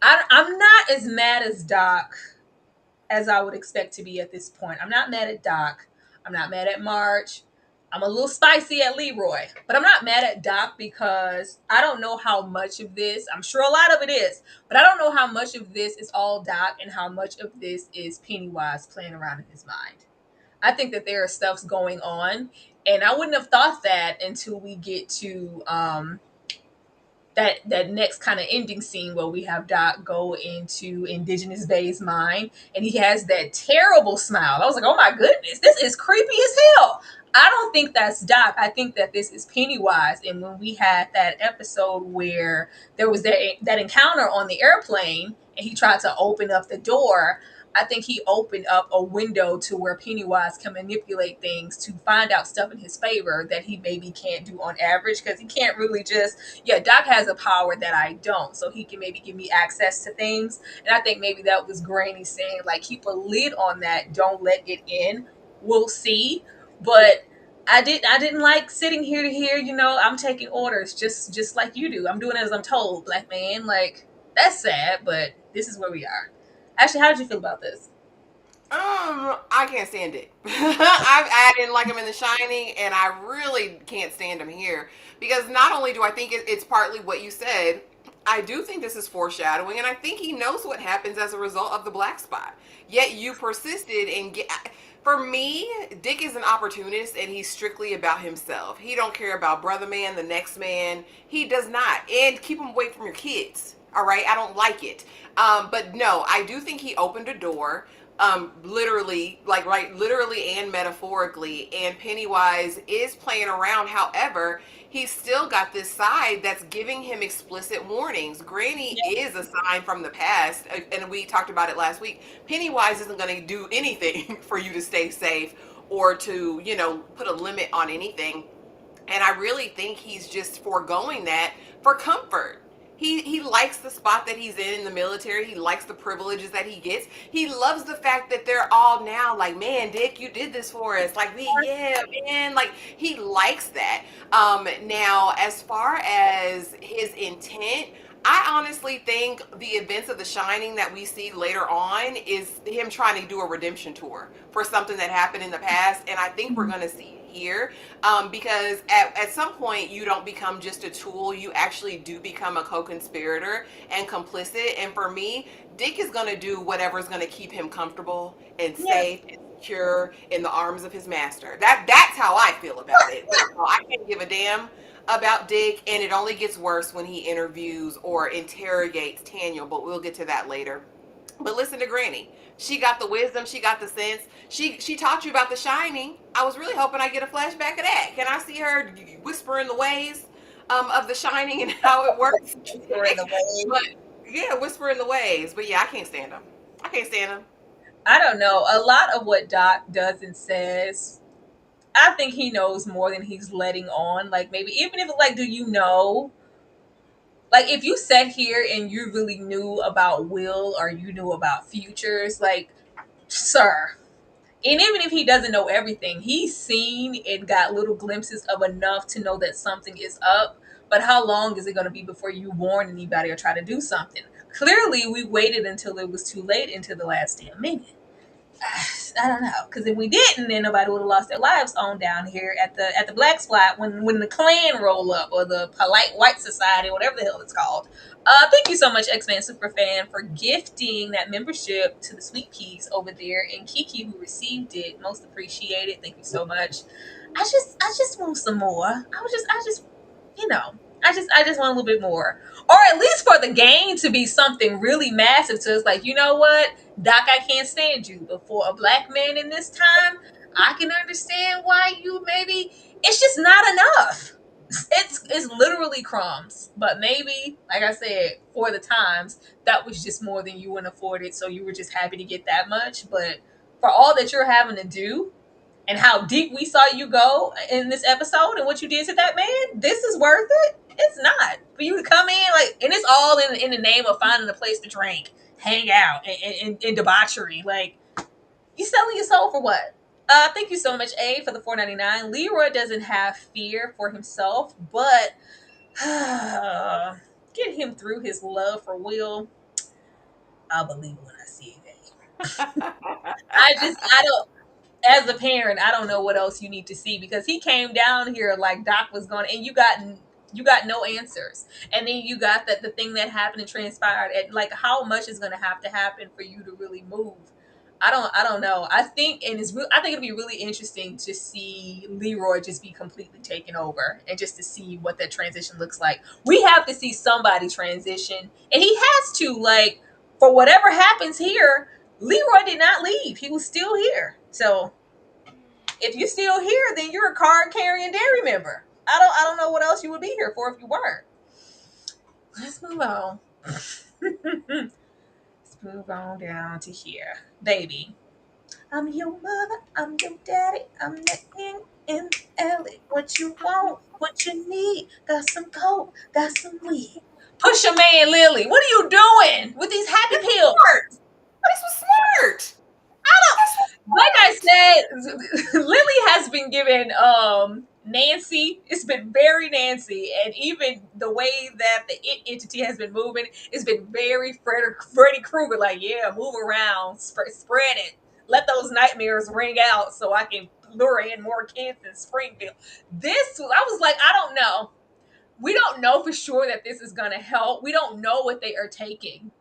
not as mad as Doc as I would expect to be at this point. I'm not mad at Doc. I'm not mad at Marge. I'm a little spicy at Leroy, but I'm not mad at Doc because I don't know how much of this, I'm sure a lot of it is, but I don't know how much of this is all Doc and how much of this is Pennywise playing around in his mind. I think that there are stuffs going on, and I wouldn't have thought that until we get to that next kind of ending scene where we have Doc go into Indigenous Bay's mind and he has that terrible smile. I was like, oh my goodness, this is creepy as hell. I don't think that's Doc. I think that this is Pennywise. And when we had that episode where there was that encounter on the airplane and he tried to open up the door, I think he opened up a window to where Pennywise can manipulate things to find out stuff in his favor that he maybe can't do on average because he can't really just, yeah, Doc has a power that I don't, so he can maybe give me access to things. And I think maybe that was Granny saying, like, keep a lid on that, don't let it in. We'll see. But I didn't like sitting here to hear, you know, I'm taking orders just like you do. I'm doing as I'm told, black man. Like, that's sad, but this is where we are. Ashley, how did you feel about this? I can't stand it. I didn't like him in The Shining, and I really can't stand him here because not only do I think it's partly what you said, I do think this is foreshadowing, and I think he knows what happens as a result of the black spot. Yet you persisted and get. For me, Dick is an opportunist, and he's strictly about himself. He don't care about brother man, the next man. He does not, and keep him away from your kids. All right, I don't like it. But no, I do think he opened a door, literally, like, right, literally and metaphorically. And Pennywise is playing around. However, he's still got this side that's giving him explicit warnings. Granny is a sign from the past, and we talked about it last week. Pennywise isn't going to do anything for you to stay safe or to, you know, put a limit on anything. And I really think he's just foregoing that for comfort. He likes the spot that he's in the military. He likes the privileges that he gets. He loves the fact that they're all now like, man, Dick, you did this for us. Like, yeah, man. Like, he likes that. Now, as far as his intent, I honestly think the events of The Shining that we see later on is him trying to do a redemption tour for something that happened in the past. And I think we're going to see it here because at some point you don't become just a tool. You actually do become a co-conspirator and complicit. And for me, Dick is going to do whatever is going to keep him comfortable and safe and secure in the arms of his master. That's how I feel about it. But no, I can't give a damn about Dick, and it only gets worse when he interviews or interrogates Tanya, but we'll get to that later. But listen to Granny. She got the wisdom, she got the sense. She taught you about The Shining. I was really hoping I get a flashback of that. Can I see her whisper in the ways of The Shining and how it works? Whisper in the ways. But yeah, whisper in the ways. But yeah, I can't stand him. I can't stand him. I don't know. A lot of what Doc does and says, I think he knows more than he's letting on. Like maybe even if like, do you know? Like if you sat here and you really knew about Will or you knew about Futures, like, sir. And even if he doesn't know everything, he's seen and got little glimpses of enough to know that something is up. But how long is it going to be before you warn anybody or try to do something? Clearly, we waited until it was too late into the last damn minute. I don't know, because if we didn't, then nobody would have lost their lives on down here at the Black Spot when the Klan roll up or the Polite White Society, whatever the hell it's called. Thank you so much, X-Man Superfan, for gifting that membership to the Sweet Peas over there, and Kiki who received it, most appreciated. Thank you so much. I just want some more. I just you know, I just want a little bit more. Or at least for the game to be something really massive to us, like, you know what, Doc, I can't stand you. But for a black man in this time, I can understand why you maybe it's just not enough. It's literally crumbs. But maybe, like I said, for the times, that was just more than you would afford it, so you were just happy to get that much. But for all that you're having to do, and how deep we saw you go in this episode and what you did to that man, this is worth it. It's not for you to come in like, and it's all in the name of finding a place to drink, hang out, and debauchery. Like, you selling your soul for what? Thank you so much, A, for the $4.99. Leroy doesn't have fear for himself, but get him through his love for Will. I'll believe it when I see it. I don't, as a parent, I don't know what else you need to see because he came down here like Doc was going, and you got no answers, and then you got that the thing that happened and transpired, and like how much is going to happen for you to really move. I don't know. I think and it's I think it'll be really interesting to see Leroy just be completely taken over and just to see what that transition looks like. We have to see somebody transition, and he has to like for whatever happens here. Leroy did not leave. He was still here. So if you're still here, then you're a card carrying Derry member. I don't know what else you would be here for if you weren't. Let's move on. Let's move on down to here. Baby. I'm your mother, I'm your daddy, I'm the king in the alley. What you want, what you need, got some coke, got some weed. Push your man, Lily. What are you doing with these happy This was pills? smart. This was smart. This was Like I smart. said, Lily has been given Nancy. It's been very Nancy, and even the way that the it entity has been moving, it's been very Freddy Krueger. Like, yeah, move around, spread it, let those nightmares ring out, so I can lure in more kids in Springfield. I was like, I don't know. We don't know for sure that this is gonna help. We don't know what they are taking.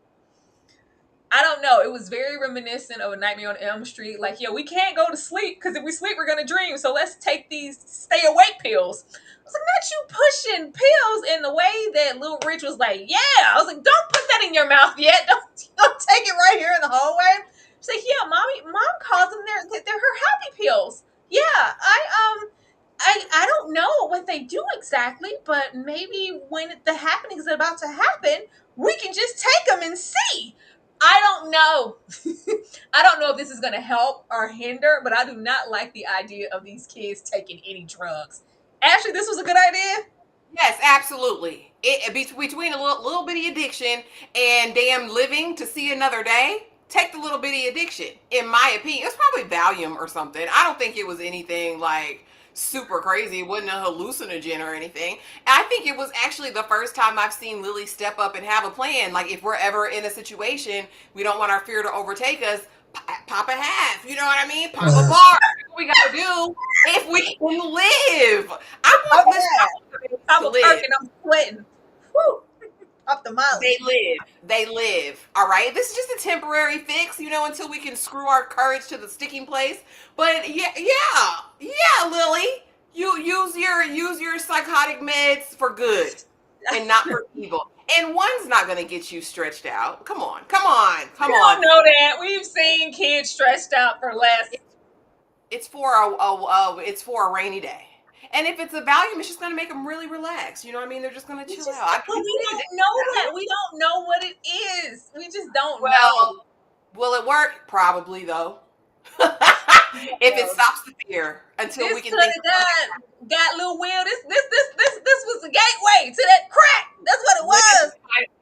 I don't know. It was very reminiscent of a Nightmare on Elm Street. Like, yo, we can't go to sleep because if we sleep, we're gonna dream. So let's take these stay awake pills. I was like, not you pushing pills in the way that Little Rich was like, yeah. I was like, don't put that in your mouth yet. Don't take it right here in the hallway. She's like, yeah, mom calls them they're her happy pills. Yeah, I don't know what they do exactly, but maybe when the happenings are about to happen, we can just take them and see. I don't know. I don't know if this is going to help or hinder, but I do not like the idea of these kids taking any drugs. Ashley, this was a good idea. Yes, absolutely. Between a little bitty addiction and damn living to see another day, take the little bitty addiction. In my opinion, it's probably Valium or something. I don't think it was anything like super crazy. It wasn't a hallucinogen or anything. I think it was actually the first time I've seen Lily step up and have a plan. Like if we're ever in a situation we don't want our fear to overtake us, pop a half. You know what I mean? Pop a bar. That's what we gotta do if we can live. I Oh, want this yeah. I'm to a perk live. and I'm sweating. Whew. Off the molly. They live. They live. All right. This is just a temporary fix, until we can screw our courage to the sticking place. But yeah, Lily. You use your psychotic meds for good and not for evil. And one's not gonna get you stretched out. Come on, come on, We come don't on. know that. We've seen kids stressed out for less. It's for a rainy day. And if it's a Valium, it's just gonna make them really relax. You know what I mean? They're just gonna We chill just, out. but we don't know that. We don't know what it is. We just don't Well, know. Will it work? Probably, though. If it stops the fear until we This can could think have of got Lil Will. This was the gateway to that crack. That's what it what was.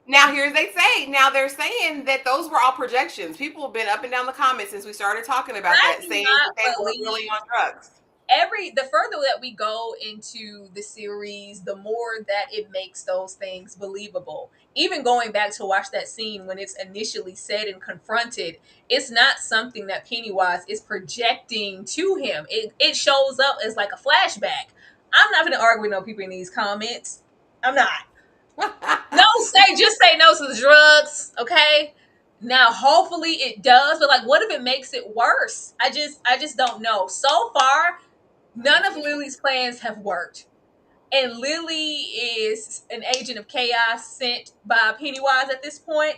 now here they say, now they're saying that those were all projections. People have been up and down the comments since we started talking about I that, do saying that they not were really believe on drugs. the further that we go into the series, the more that it makes those things believable. Even going back to watch that scene when it's initially said and confronted, it's not something that Pennywise is projecting to him. It shows up as like a flashback. I'm not gonna argue with no people in these comments. I'm not. No, say no to the drugs, okay? Now hopefully it does, but like what if it makes it worse? I just don't know. So far, none of Lily's plans have worked. And Lily is an agent of chaos sent by Pennywise at this point.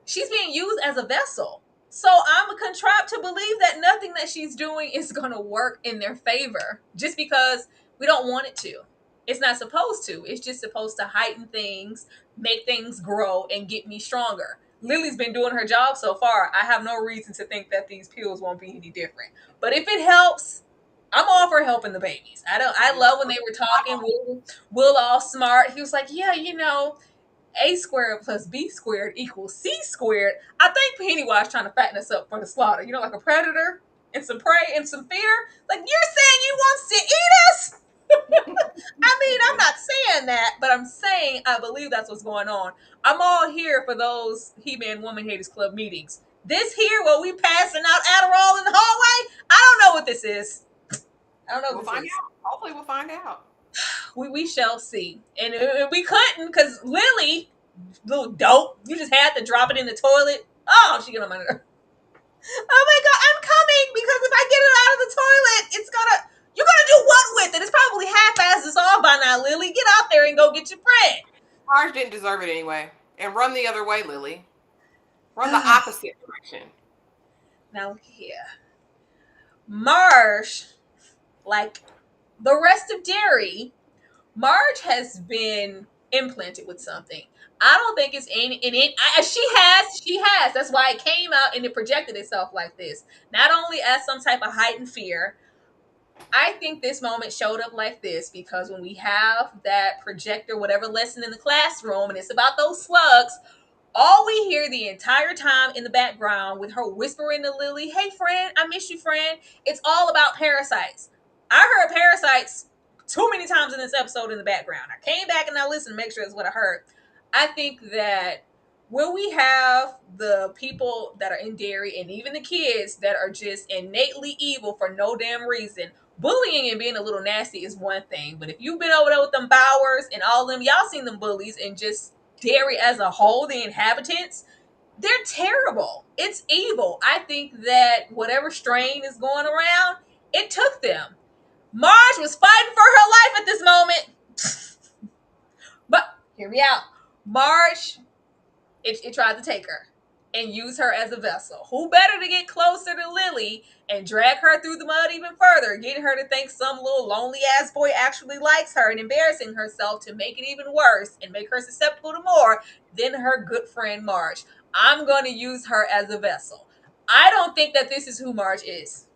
She's being used as a vessel. So I'm contrived to believe that nothing that she's doing is going to work in their favor just because we don't want it to. It's not supposed to. It's just supposed to heighten things, make things grow, and get me stronger. Lily's been doing her job so far. I have no reason to think that these pills won't be any different. But if it helps, I'm all for helping the babies. I love when they were talking. Will all smart. He was like, yeah, A squared plus B squared equals C squared. I think Pennywise trying to fatten us up for the slaughter. Like a predator and some prey and some fear. Like, you're saying you wants to eat us? I mean, I'm not saying that, but I'm saying I believe that's what's going on. I'm all here for those He-Man Woman Haters Club meetings. This here, where we passing out Adderall in the hallway, I don't know what this is. I don't know We'll what this find is. out. Hopefully, we'll find out. We shall see. And we couldn't because Lily, little dope, you just had to drop it in the toilet. Oh, she get on my nerve. Oh my god, I'm coming because if I get it out of the toilet, you're gonna do what with it? It's probably half-assed off by now, Lily. Get out there and go get your friend. Marge didn't deserve it anyway. And run the other way, Lily. Run the opposite direction. Now look here. Marge, like the rest of Derry, Marge has been implanted with something. I don't think it's any in it. She has. That's why it came out and it projected itself like this. Not only as some type of heightened fear. I think this moment showed up like this because when we have that projector, whatever lesson in the classroom, and it's about those slugs, all we hear the entire time in the background with her whispering to Lily, hey friend, I miss you, friend. It's all about parasites. I heard parasites too many times in this episode in the background. I came back and I listened to make sure it's what I heard. I think that when we have the people that are in Derry and even the kids that are just innately evil for no damn reason, bullying and being a little nasty is one thing. But if you've been over there with them Bowers and all them, y'all seen them bullies and just Derry as a whole, the inhabitants, they're terrible. It's evil. I think that whatever strain is going around, it took them. Marge was fighting for her life at this moment. But hear me out. Marge, it tried to take her and use her as a vessel. Who better to get closer to Lily and drag her through the mud even further, getting her to think some little lonely ass boy actually likes her and embarrassing herself to make it even worse and make her susceptible to more than her good friend Marge. I'm going to use her as a vessel. I don't think that this is who Marge is.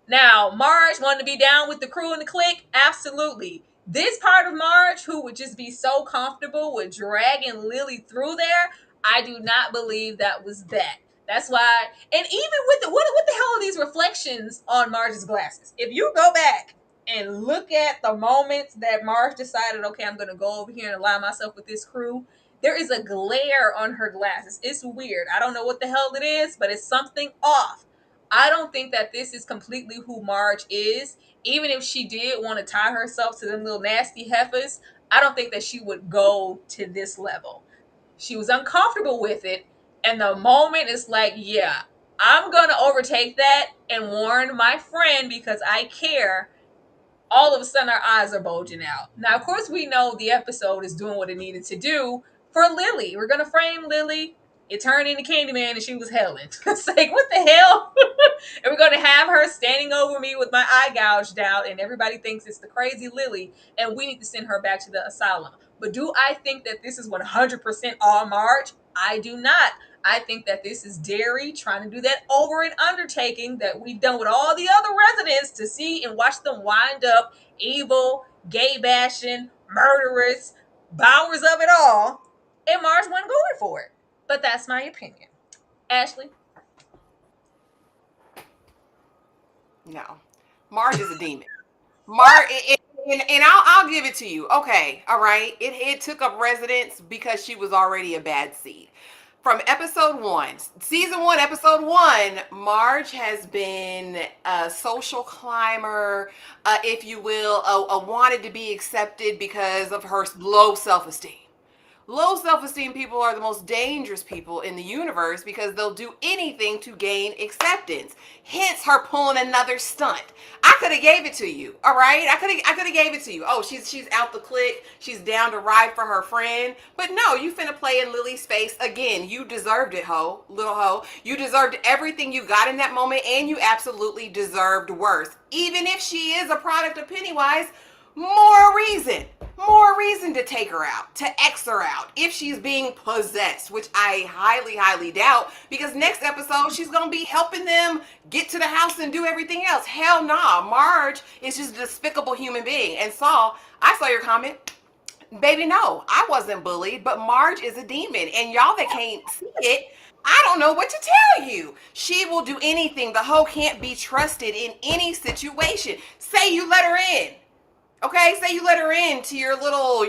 Now, Marge wanted to be down with the crew and the clique? Absolutely. This part of Marge, who would just be so comfortable with dragging Lily through there, I do not believe that was that. That's why, and even with what the hell are these reflections on Marge's glasses? If you go back and look at the moments that Marge decided, okay, I'm going to go over here and align myself with this crew, there is a glare on her glasses. It's weird. I don't know what the hell it is, but it's something off. I don't think that this is completely who Marge is. Even if she did want to tie herself to them little nasty heifers, I don't think that she would go to this level. She was uncomfortable with it. And the moment it's like, yeah, I'm going to overtake that and warn my friend because I care. All of a sudden, our eyes are bulging out. Now, of course, we know the episode is doing what it needed to do for Lily. We're going to frame Lily. It turned into Candyman and she was Helen. It's like, what the hell? And we're going to have her standing over me with my eye gouged out and everybody thinks it's the crazy Lily and we need to send her back to the asylum. But do I think that this is 100% all Marge? I do not. I think that this is Derry trying to do that over and undertaking that we've done with all the other residents to see and watch them wind up evil, gay bashing, murderous, bowers of it all. And Marge wasn't going for it. But that's my opinion. Ashley? No, Marge is a demon. Marge, and I'll give it to you. Okay, all right. It took up residence because she was already a bad seed. From episode one, season one, episode one, Marge has been a social climber, if you will, a wanted to be accepted because of her low self-esteem. Low self-esteem people are the most dangerous people in the universe because they'll do anything to gain acceptance. Hence her pulling another stunt. I could have gave it to you, all right? I could have gave it to you. Oh, she's out the clique. She's down to ride for her friend. But no, you finna play in Lily's face again. You deserved it, ho, little ho. You deserved everything you got in that moment, and you absolutely deserved worse. Even if she is a product of Pennywise, more reason to take her out, to X her out, if she's being possessed, which I highly, highly doubt, because next episode, she's going to be helping them get to the house and do everything else. Hell nah, Marge is just a despicable human being. And Saul, I saw your comment. Baby, no, I wasn't bullied, but Marge is a demon. And y'all that can't see it, I don't know what to tell you. She will do anything. The hoe can't be trusted in any situation. Say you let her in. Okay, say you let her in to your little,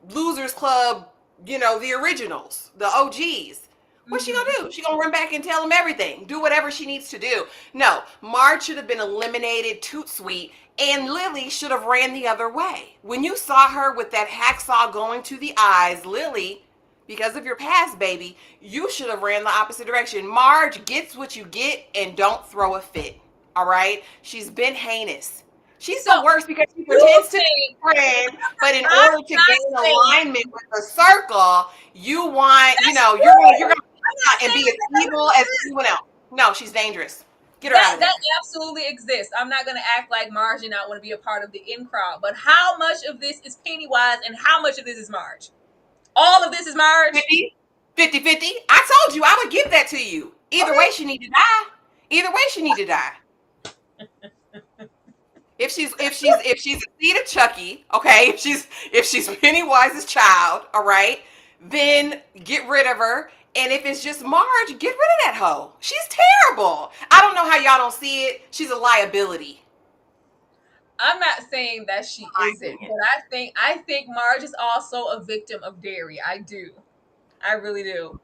losers club, the originals, the OGs. What's she gonna do? She gonna run back and tell them everything, do whatever she needs to do. No, Marge should have been eliminated, toot sweet, and Lily should have ran the other way. When you saw her with that hacksaw going to the eyes, Lily, because of your past, baby, you should have ran the opposite direction. Marge gets what you get and don't throw a fit. All right? She's been heinous. She's the worst because she pretends to be a friend, but in order to gain alignment with the circle, you want, you're gonna and be as evil as anyone else. No, she's dangerous. Get her out of there. That absolutely exists. I'm not going to act like Marge and not want to be a part of the in crowd. But how much of this is Pennywise and how much of this is Marge? All of this is Marge? 50-50. I told you I would give that to you. Either way, she need to die. Either way, she need to die. If she's a seed of Chucky, okay, if she's Pennywise's child, all right, then get rid of her. And if it's just Marge, get rid of that hoe. She's terrible. I don't know how y'all don't see it. She's a liability. I'm not saying that she isn't, but I think Marge is also a victim of Derry. I do. I really do.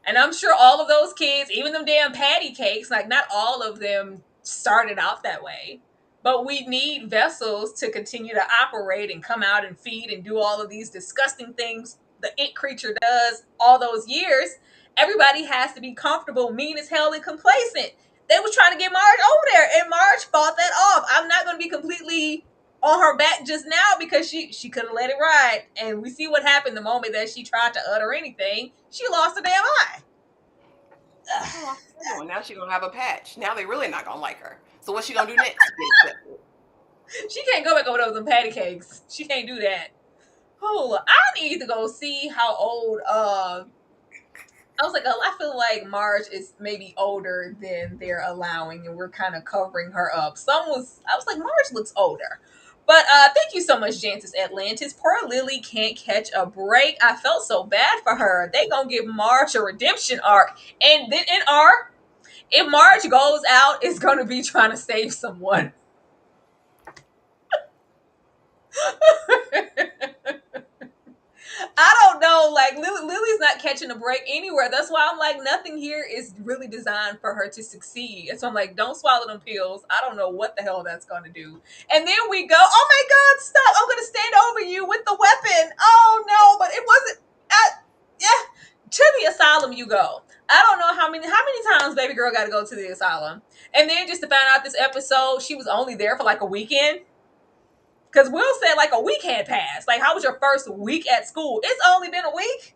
And I'm sure all of those kids, even them damn patty cakes, like not all of them started out that way. But we need vessels to continue to operate and come out and feed and do all of these disgusting things the it creature does all those years. Everybody has to be comfortable, mean as hell, and complacent. They was trying to get Marge over there, and Marge fought that off. I'm not going to be completely on her back just now because she could have let it ride. And we see what happened the moment that she tried to utter anything. She lost a damn eye. Oh, now she's going to have a patch. Now they really not going to like her. So what's she going to do next? She can't go back over those patty cakes. She can't do that. Oh, I need to go see how old I was like, I feel like Marge is maybe older than they're allowing, and we're kind of covering her up. I was like, Marge looks older. But thank you so much, Jancis Atlantis. Poor Lily can't catch a break. I felt so bad for her. They gonna give Marge a redemption arc. And then in arc, if Marge goes out, it's gonna be trying to save someone. I don't know. Like Lily's not catching a break anywhere. That's why I'm like, nothing here is really designed for her to succeed. And so I'm like, don't swallow them pills. I don't know what the hell that's going to do. And then we go, oh my God, stop. I'm going to stand over you with the weapon. Oh no, but it wasn't. Yeah, to the asylum you go. I don't know how many times baby girl got to go to the asylum. And then just to find out this episode, she was only there for like a weekend. Because Will said like a week had passed. Like, how was your first week at school? It's only been a week.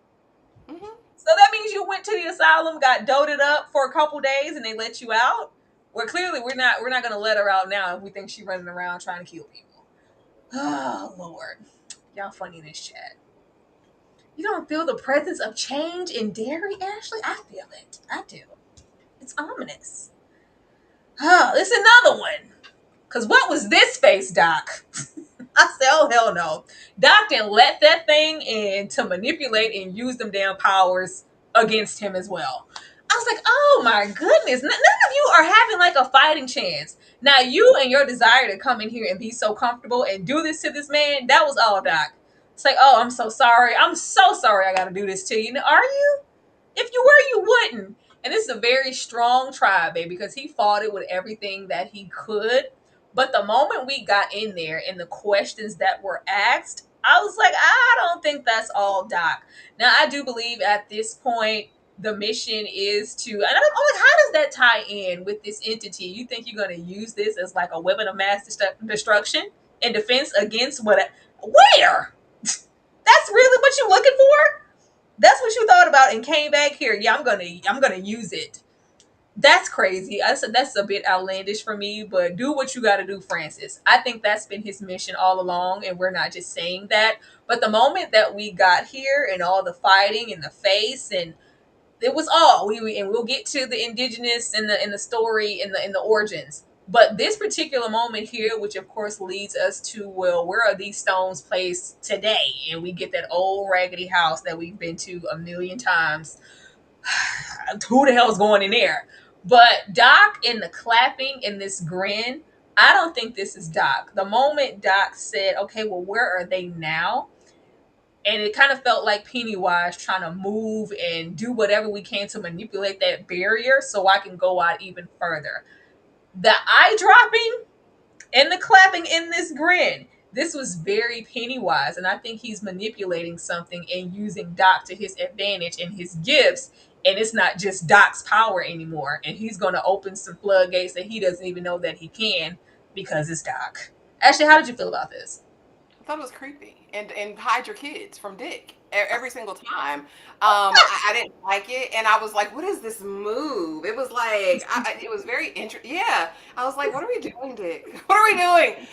Mm-hmm. So that means you went to the asylum, got doted up for a couple days, and they let you out. Well, clearly we're not going to let her out now if we think she's running around trying to kill people. Oh Lord, y'all funny in this chat. You don't feel the presence of change in Derry, Ashley? I feel it. I do. It's ominous. Oh, it's another one. Because what was this face, Doc? I said, oh, hell no. Doc didn't let that thing in to manipulate and use them damn powers against him as well. I was like, oh my goodness. None of you are having like a fighting chance. Now, you and your desire to come in here and be so comfortable and do this to this man, that was all Doc. It's like, oh, I'm so sorry. I'm so sorry I got to do this to you. Now, are you? If you were, you wouldn't. And this is a very strong tribe, baby, because he fought it with everything that he could. But the moment we got in there and the questions that were asked, I was like, I don't think that's all Doc. Now, I do believe at this point, the mission is to, and I'm like, how does that tie in with this entity? You think you're going to use this as like a weapon of mass destruction and defense against what? Where? That's really what you're looking for? That's what you thought about and came back here. Yeah, I'm gonna use it. That's crazy. That's a bit outlandish for me, but do what you got to do, Francis. I think that's been his mission all along, and we're not just saying that. But the moment that we got here and all the fighting and the face and it was all we and we'll get to the indigenous in the story in the origins. But this particular moment here, which of course leads us to, well, where are these stones placed today? And we get that old raggedy house that we've been to a million times. Who the hell's going in there? But Doc and the clapping and this grin, I don't think this is Doc. The moment Doc said, okay, well, where are they now? And it kind of felt like Pennywise trying to move and do whatever we can to manipulate that barrier so I can go out even further. The eye dropping and the clapping in this grin, this was very Pennywise. And I think he's manipulating something and using Doc to his advantage and his gifts. And it's not just Doc's power anymore. And he's going to open some floodgates that he doesn't even know that he can because it's Doc. Ashley, how did you feel about this? I thought it was creepy. And hide your kids from Dick every single time. I didn't like it, and I was like, "What is this move?" It was like it was very interesting. Yeah, I was like, "What are we doing, Dick? What are we doing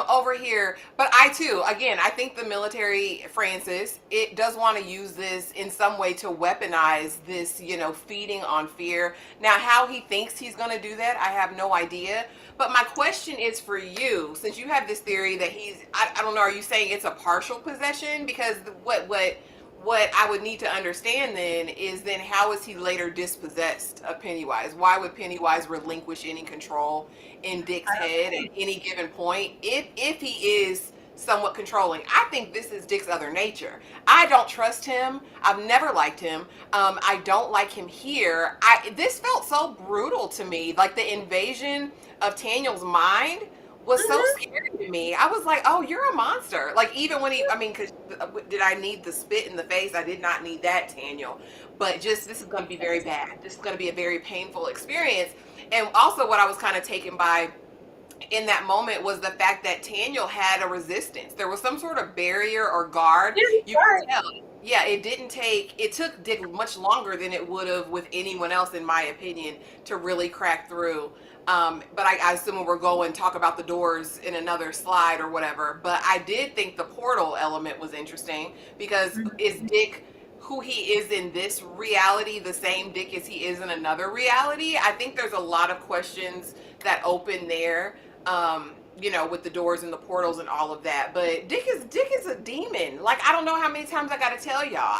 over here?" But I too, again, I think the military, Francis, it does want to use this in some way to weaponize this, feeding on fear. Now, how he thinks he's going to do that, I have no idea. But my question is for you, since you have this theory that I don't know, are you saying it's a partial possession? Because what I would need to understand then is then how is he later dispossessed of Pennywise? Why would Pennywise relinquish any control in Dick's head at any given point if he is somewhat controlling? I think this is Dick's other nature. I don't trust him. I've never liked him. I don't like him here. This felt so brutal to me, like the invasion of Daniel's mind was so scary to me. I was like, oh, you're a monster. Like, even when because did I need the spit in the face? I did not need that, Daniel. But this is going to be very bad. This is going to be a very painful experience. And also what I was kind of taken by in that moment was the fact that Daniel had a resistance. There was some sort of barrier or guard. You could tell. Yeah, it took Dick much longer than it would have with anyone else, in my opinion, to really crack through. But I assume we're going to talk about the doors in another slide or whatever. But I did think the portal element was interesting because is Dick who he is in this reality the same Dick as he is in another reality? I think there's a lot of questions that open there. With the doors and the portals and all of that. But Dick is a demon. Like, I don't know how many times I gotta tell y'all.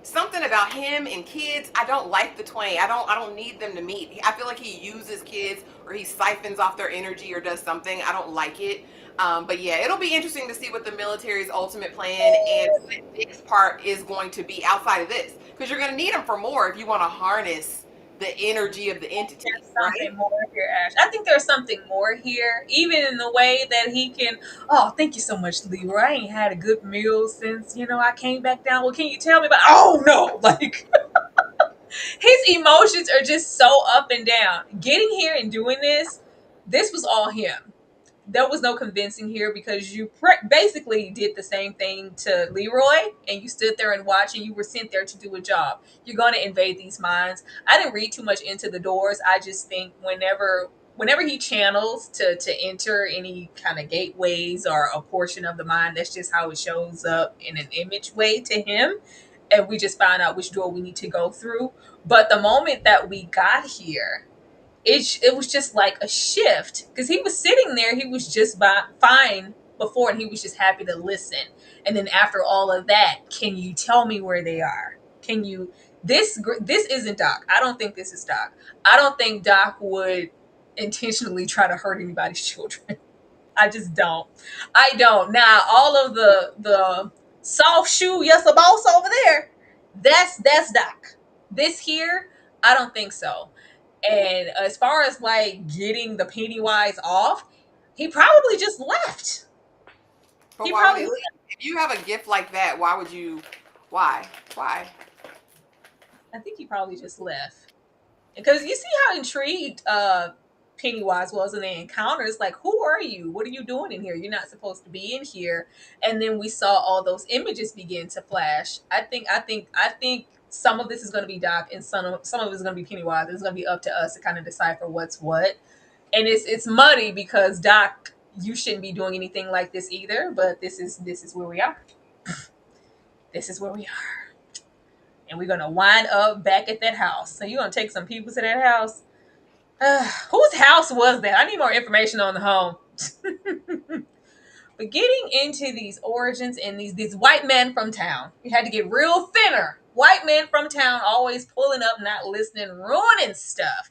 Something about him and kids, I don't like the twain. I don't need them to meet. I feel like he uses kids or he siphons off their energy or does something. I don't like it. But yeah, it'll be interesting to see what the military's ultimate plan and what Dick's part is going to be outside of this. Because you're gonna need him for more if you want to harness the energy of the entity. There's something more here, Ash. I think there's something more here, even in the way that he can. Oh, thank you so much, Leroy. I ain't had a good meal since I came back down. Well, can you tell me about? Oh no, like his emotions are just so up and down. Getting here and doing this was all him. There was no convincing here because you basically did the same thing to Leroy and you stood there and watched and you were sent there to do a job. You're going to invade these minds. I didn't read too much into the doors. I just think whenever he channels to enter any kind of gateways or a portion of the mind, that's just how it shows up in an image way to him. and we just found out which door we need to go through. But the moment that we got here, it was just like a shift, because he was sitting there, he was just fine before, and he was just happy to listen. And then after all of that, can you tell me where they are? Can you? This isn't Doc. I don't think this is Doc. I don't think Doc would intentionally try to hurt anybody's children. I just don't. I don't. Now, all of the soft shoe, yes, a boss over there. That's Doc. This here, I don't think so. And as far as like getting the Pennywise off, he probably just left. But He why would probably they leave? If you have a gift like that, why would you? Why? Why? I think he probably just left. Because you see how intrigued Pennywise was in the encounters. Like, who are you? What are you doing in here? You're not supposed to be in here. And then we saw all those images begin to flash. I think some of this is going to be Doc, and some of it is going to be Pennywise. It's going to be up to us to kind of decipher what's what. And it's muddy because Doc, you shouldn't be doing anything like this either. But this is where we are. This is where we are. And we're gonna wind up back at that house. So you're gonna take some people to that house. Whose house was that? I need more information on the home. But getting into these origins and these white men from town, you had to get real thinner. White men from town always pulling up, not listening, ruining stuff.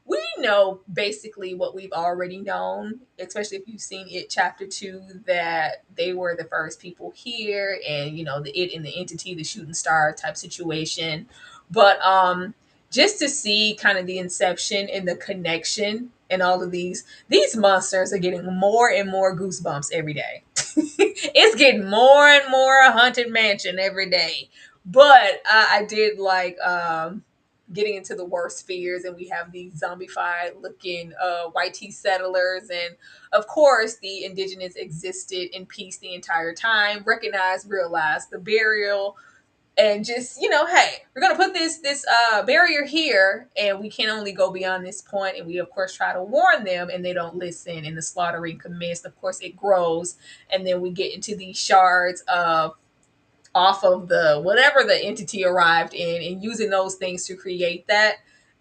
We know basically what we've already known, especially if you've seen It Chapter 2, that they were the first people here, and the it and the entity, the shooting star type situation. But just to see kind of the inception and the connection and all of these monsters are getting more and more goosebumps every day. It's getting more and more a haunted mansion every day. But I did like getting into the worst fears, and we have these zombified looking white tea settlers, and of course the indigenous existed in peace the entire time, recognized, realized the burial, and just hey, we're gonna put this barrier here, and we can only go beyond this point. And we of course try to warn them, and they don't listen, and the slaughtering commenced. Of course it grows, and then we get into these shards of off of the whatever the entity arrived in, and using those things to create that.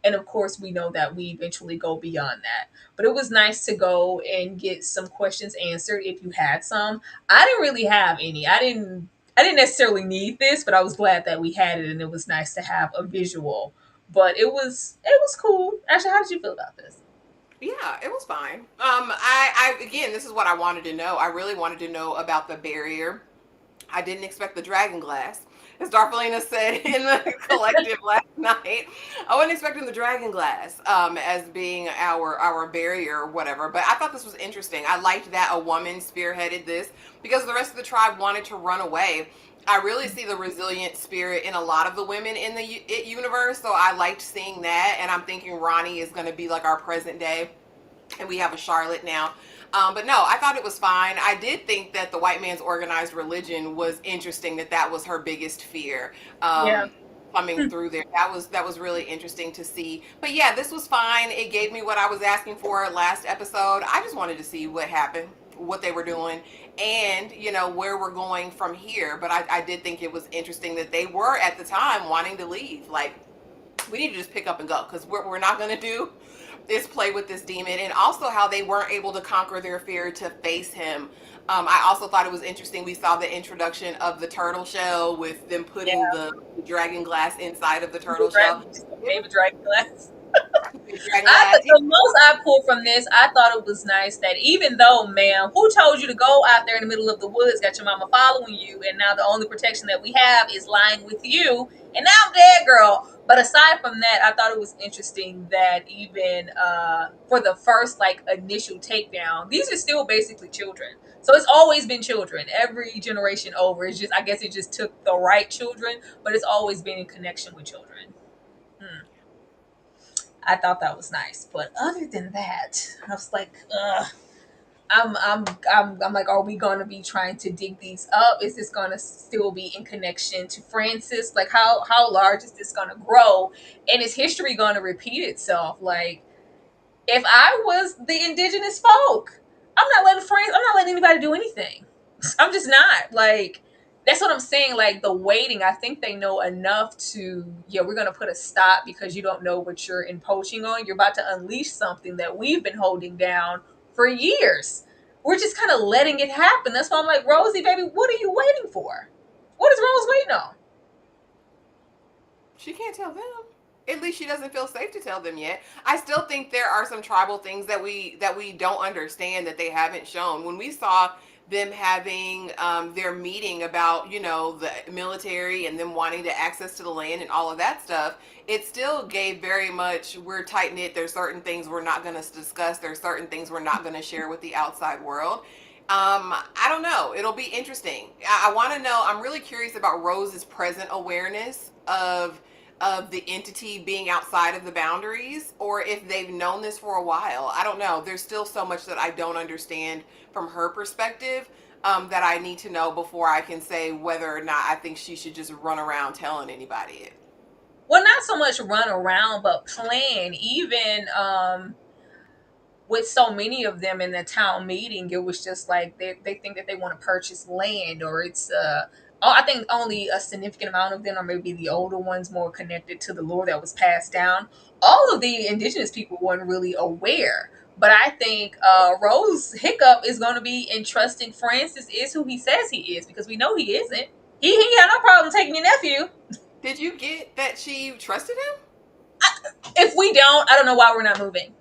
And of course we know that we eventually go beyond that. But it was nice to go and get some questions answered if you had some. I didn't really have any. I didn't necessarily need this, but I was glad that we had it, and it was nice to have a visual. But it was cool. Actually, how did you feel about this? Yeah, it was fine. I again, this is what I wanted to know. I really wanted to know about the barrier. I didn't expect the dragon glass. As Darfalina said in the collective last night, I wasn't expecting the dragon glass as being our barrier or whatever. But I thought this was interesting. I liked that a woman spearheaded this because the rest of the tribe wanted to run away. I really see the resilient spirit in a lot of the women in the It universe, so I liked seeing that. And I'm thinking Ronnie is going to be like our present day, and we have a Charlotte now. But no, I thought it was fine. I did think that the white man's organized religion was interesting. That was her biggest fear. Yeah. Coming through there, that was really interesting to see. But yeah, this was fine. It gave me what I was asking for last episode. I just wanted to see what happened, what they were doing, and where we're going from here. But I did think it was interesting that they were at the time wanting to leave. Like, we need to just pick up and go, because what we're not going to do is play with this demon. And also how they weren't able to conquer their fear to face him. I also thought it was interesting. We saw the introduction of the turtle shell with them putting the dragon glass inside of the turtle shell. Baby dragon glass. Dragon glass. The most I pulled from this, I thought it was nice that even though, ma'am, who told you to go out there in the middle of the woods, got your mama following you, and now the only protection that we have is lying with you, and now I'm dead, girl. But aside from that, I thought it was interesting that even for the first initial takedown, these are still basically children. So it's always been children. Every generation over, it's just, I guess it just took the right children, but it's always been in connection with children. I thought that was nice. But other than that, I was like, ugh. I'm like, are we gonna be trying to dig these up? Is this gonna still be in connection to Francis? Like, how large is this gonna grow? And is history gonna repeat itself? Like, if I was the indigenous folk, I'm not letting anybody do anything. I'm just not. Like, That's what I'm saying. Like the waiting, I think they know enough to, yeah, we're going to put a stop because you don't know what you're imposing on. You're about to unleash something that we've been holding down for years. We're just kind of letting it happen. That's why I'm like, Rosie, baby, what are you waiting for? What is Rose waiting on? She can't tell them. At least she doesn't feel safe to tell them yet. I still think there are some tribal things that we don't understand that they haven't shown. When we saw them having their meeting about the military and them wanting to access to the land and all of that stuff, it still gave very much, we're tight knit. There's certain things we're not going to discuss. There's certain things we're not going to share with the outside world. I don't know. It'll be interesting. I want to know. I'm really curious about Rose's present awareness of the entity being outside of the boundaries, or if they've known this for a while. I don't know. There's still so much that I don't understand from her perspective, that I need to know before I can say whether or not I think she should just run around telling anybody it. Well, not so much run around, but plan. Even with so many of them in the town meeting, it was just like they think that they want to purchase land, or it's I think only a significant amount of them, or maybe the older ones, more connected to the lore that was passed down. All of the indigenous people weren't really aware. But I think Rose Hiccup is going to be entrusting Francis is who he says he is, because we know he isn't. He ain't got no problem taking your nephew. Did you get that she trusted him? If we don't know why we're not moving.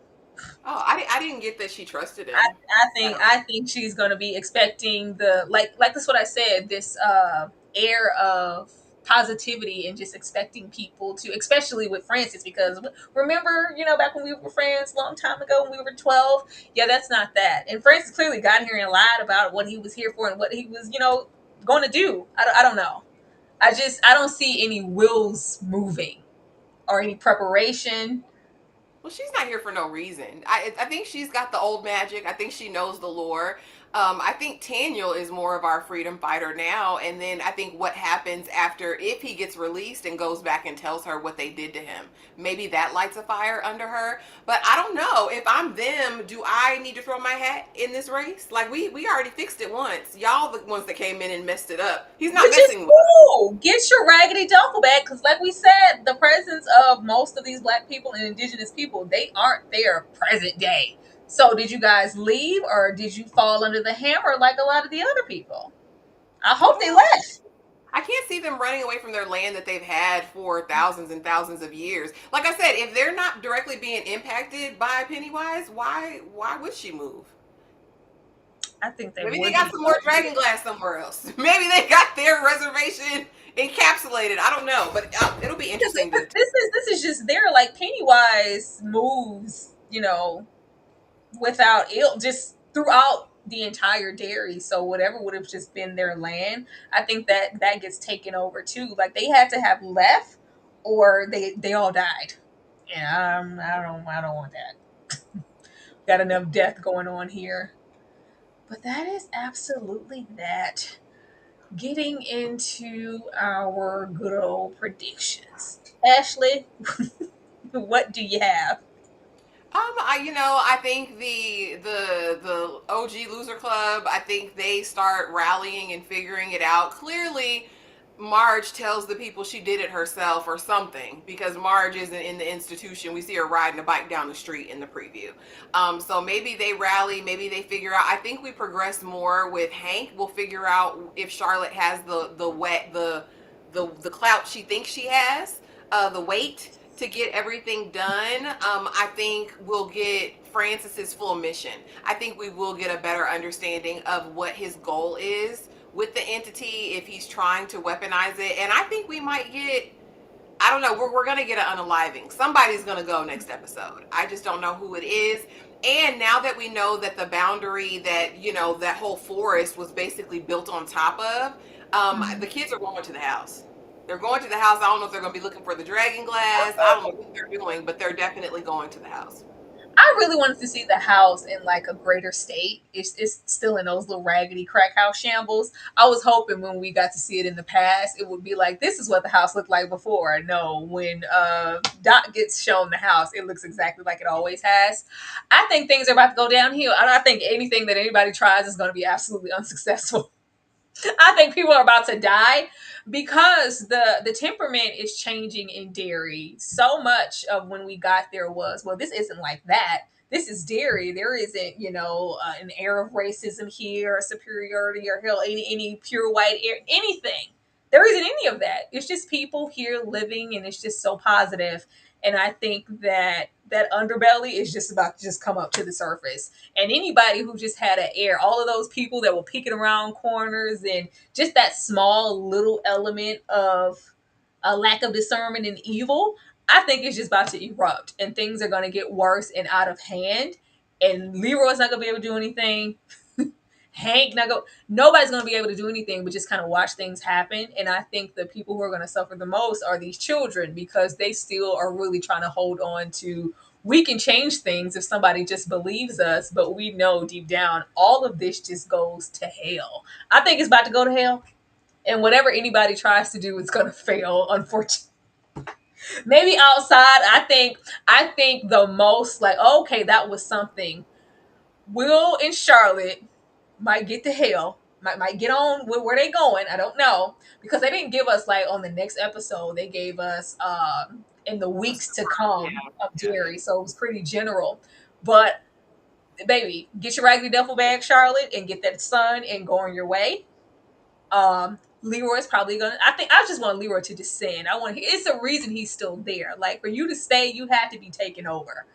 Oh, I didn't get that she trusted him. I think she's gonna be expecting the like that's what I said, this air of positivity and just expecting people to, especially with Francis, because remember, back when we were friends a long time ago when we were 12. Yeah, that's not that. And Francis clearly got here and lied about what he was here for and what he was going to do. I don't know. I don't see any wheels moving or any preparation. Well, she's not here for no reason. I think she's got the old magic. I think she knows the lore. I think Taniel is more of our freedom fighter now. And then I think what happens after, if he gets released and goes back and tells her what they did to him, maybe that lights a fire under her. But I don't know. If I'm them, do I need to throw my hat in this race? Like, we already fixed it once. Y'all the ones that came in and messed it up. He's not Which is messing with us. cool. Get your raggedy duffel bag, because, like we said, the presence of most of these Black people and indigenous people, they aren't there present day. So, did you guys leave, or did you fall under the hammer like a lot of the other people? I hope they left. I can't see them running away from their land that they've had for thousands and thousands of years. Like I said, if they're not directly being impacted by Pennywise, why would she move? I think they Maybe would they got be. some more dragon glass somewhere else. Maybe they got their reservation encapsulated. I don't know, but it'll be Because interesting to. this is just their, like, Pennywise moves, without ill, just throughout the entire Derry. So whatever would have just been their land, I think that gets taken over too. Like, they had to have left, or they all died. Yeah, I don't want that. Got enough death going on here. But that is absolutely that. Getting into our good old predictions. Ashley, what do you have? I think the OG Loser Club, I think they start rallying and figuring it out. Clearly, Marge tells the people she did it herself or something, because Marge isn't in the institution. We see her riding a bike down the street in the preview. So maybe they rally, maybe they figure out. I think we progress more with Hank. We'll figure out if Charlotte has the clout she thinks she has, the weight to get everything done. I think we'll get Francis's full mission. I think we will get a better understanding of what his goal is with the entity, if he's trying to weaponize it. And I think we might get, I don't know, we're going to get an unaliving. Somebody's going to go next episode. I just don't know who it is. And now that we know that the boundary that, that whole forest was basically built on top of, the kids are going to the house. They're going to the house. I don't know if they're going to be looking for the dragon glass. I don't know what they're doing, but they're definitely going to the house. I really wanted to see the house in, like, a greater state. It's still in those little raggedy crack house shambles. I was hoping when we got to see it in the past, it would be like, this is what the house looked like before. No, when Dot gets shown the house, it looks exactly like it always has. I think things are about to go downhill. I think anything that anybody tries is going to be absolutely unsuccessful. I think people are about to die because the temperament is changing in Derry. So much of when we got there was, well, this isn't like that. This is Derry. There isn't, an air of racism here, or superiority, or hell, any pure white air, anything. There isn't any of that. It's just people here living, and it's just so positive. And I think that that underbelly is just about to just come up to the surface. And anybody who just had an air, all of those people that were peeking around corners, and just that small little element of a lack of discernment and evil, I think it's just about to erupt, and things are going to get worse and out of hand. And Leroy's not going to be able to do anything. Hank not go. Nobody's going to be able to do anything but just kind of watch things happen. And I think the people who are going to suffer the most are these children, because they still are really trying to hold on to, we can change things if somebody just believes us, but we know deep down all of this just goes to hell. I think it's about to go to hell, and whatever anybody tries to do is going to fail, unfortunately. Maybe outside, I think the most, like, okay, that was something. Will and Charlotte might get to hell, might get on with where they going. I don't know, because they didn't give us, like, on the next episode. They gave us in the weeks to Yeah, come of yeah. Derry, so it was pretty general. But baby, get your raggedy duffel bag, Charlotte, and get that son and go on your way. Leroy's probably gonna. I think I just want Leroy to descend. I want. It's a reason he's still there. Like, for you to stay, you have to be taken over.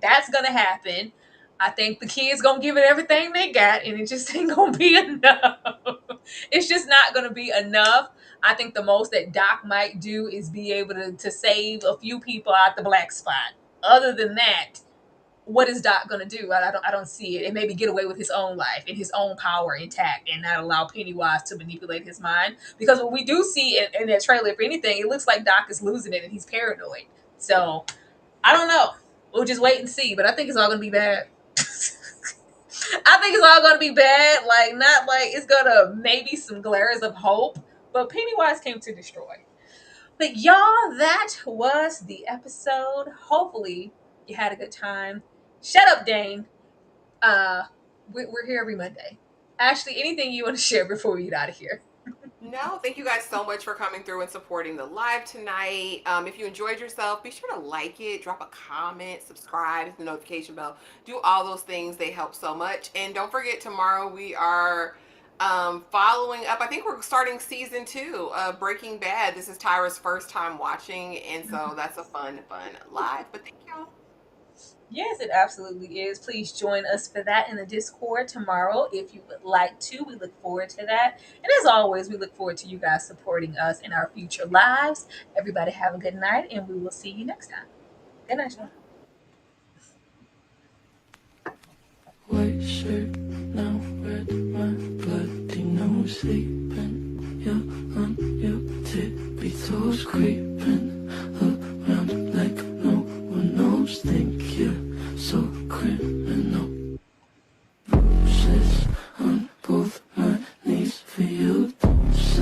That's gonna happen. I think the kids gonna give it everything they got, and it just ain't gonna be enough. It's just not gonna be enough. I think the most that Doc might do is be able to save a few people out the black spot. Other than that, what is Doc gonna do? I don't see it. And maybe get away with his own life and his own power intact, and not allow Pennywise to manipulate his mind. Because what we do see in that trailer, if anything, it looks like Doc is losing it and he's paranoid. So I don't know. We'll just wait and see. But I think it's all gonna be bad. I think it's all gonna be bad. Like, not like it's gonna, maybe some glares of hope. But Pennywise came to destroy. But y'all, that was the episode. Hopefully you had a good time. Shut up, Dane. Uh, we're here every Monday. Ashley, anything you want to share before we get out of here? No, thank you guys so much for coming through and supporting the live tonight. If you enjoyed yourself, be sure to like it, drop a comment, subscribe, hit the notification bell, do all those things. They help so much. And don't forget, tomorrow we are following up. I think we're starting season 2 of Breaking Bad. This is Tyra's first time watching, and so that's a fun live. But thank y'all. Yes, it absolutely is. Please join us for that in the Discord tomorrow if you would like to. We look forward to that. And as always, we look forward to you guys supporting us in our future lives. Everybody have a good night, and we will see you next time. Good night, y'all. White shirt, now red, my bloody nose leak.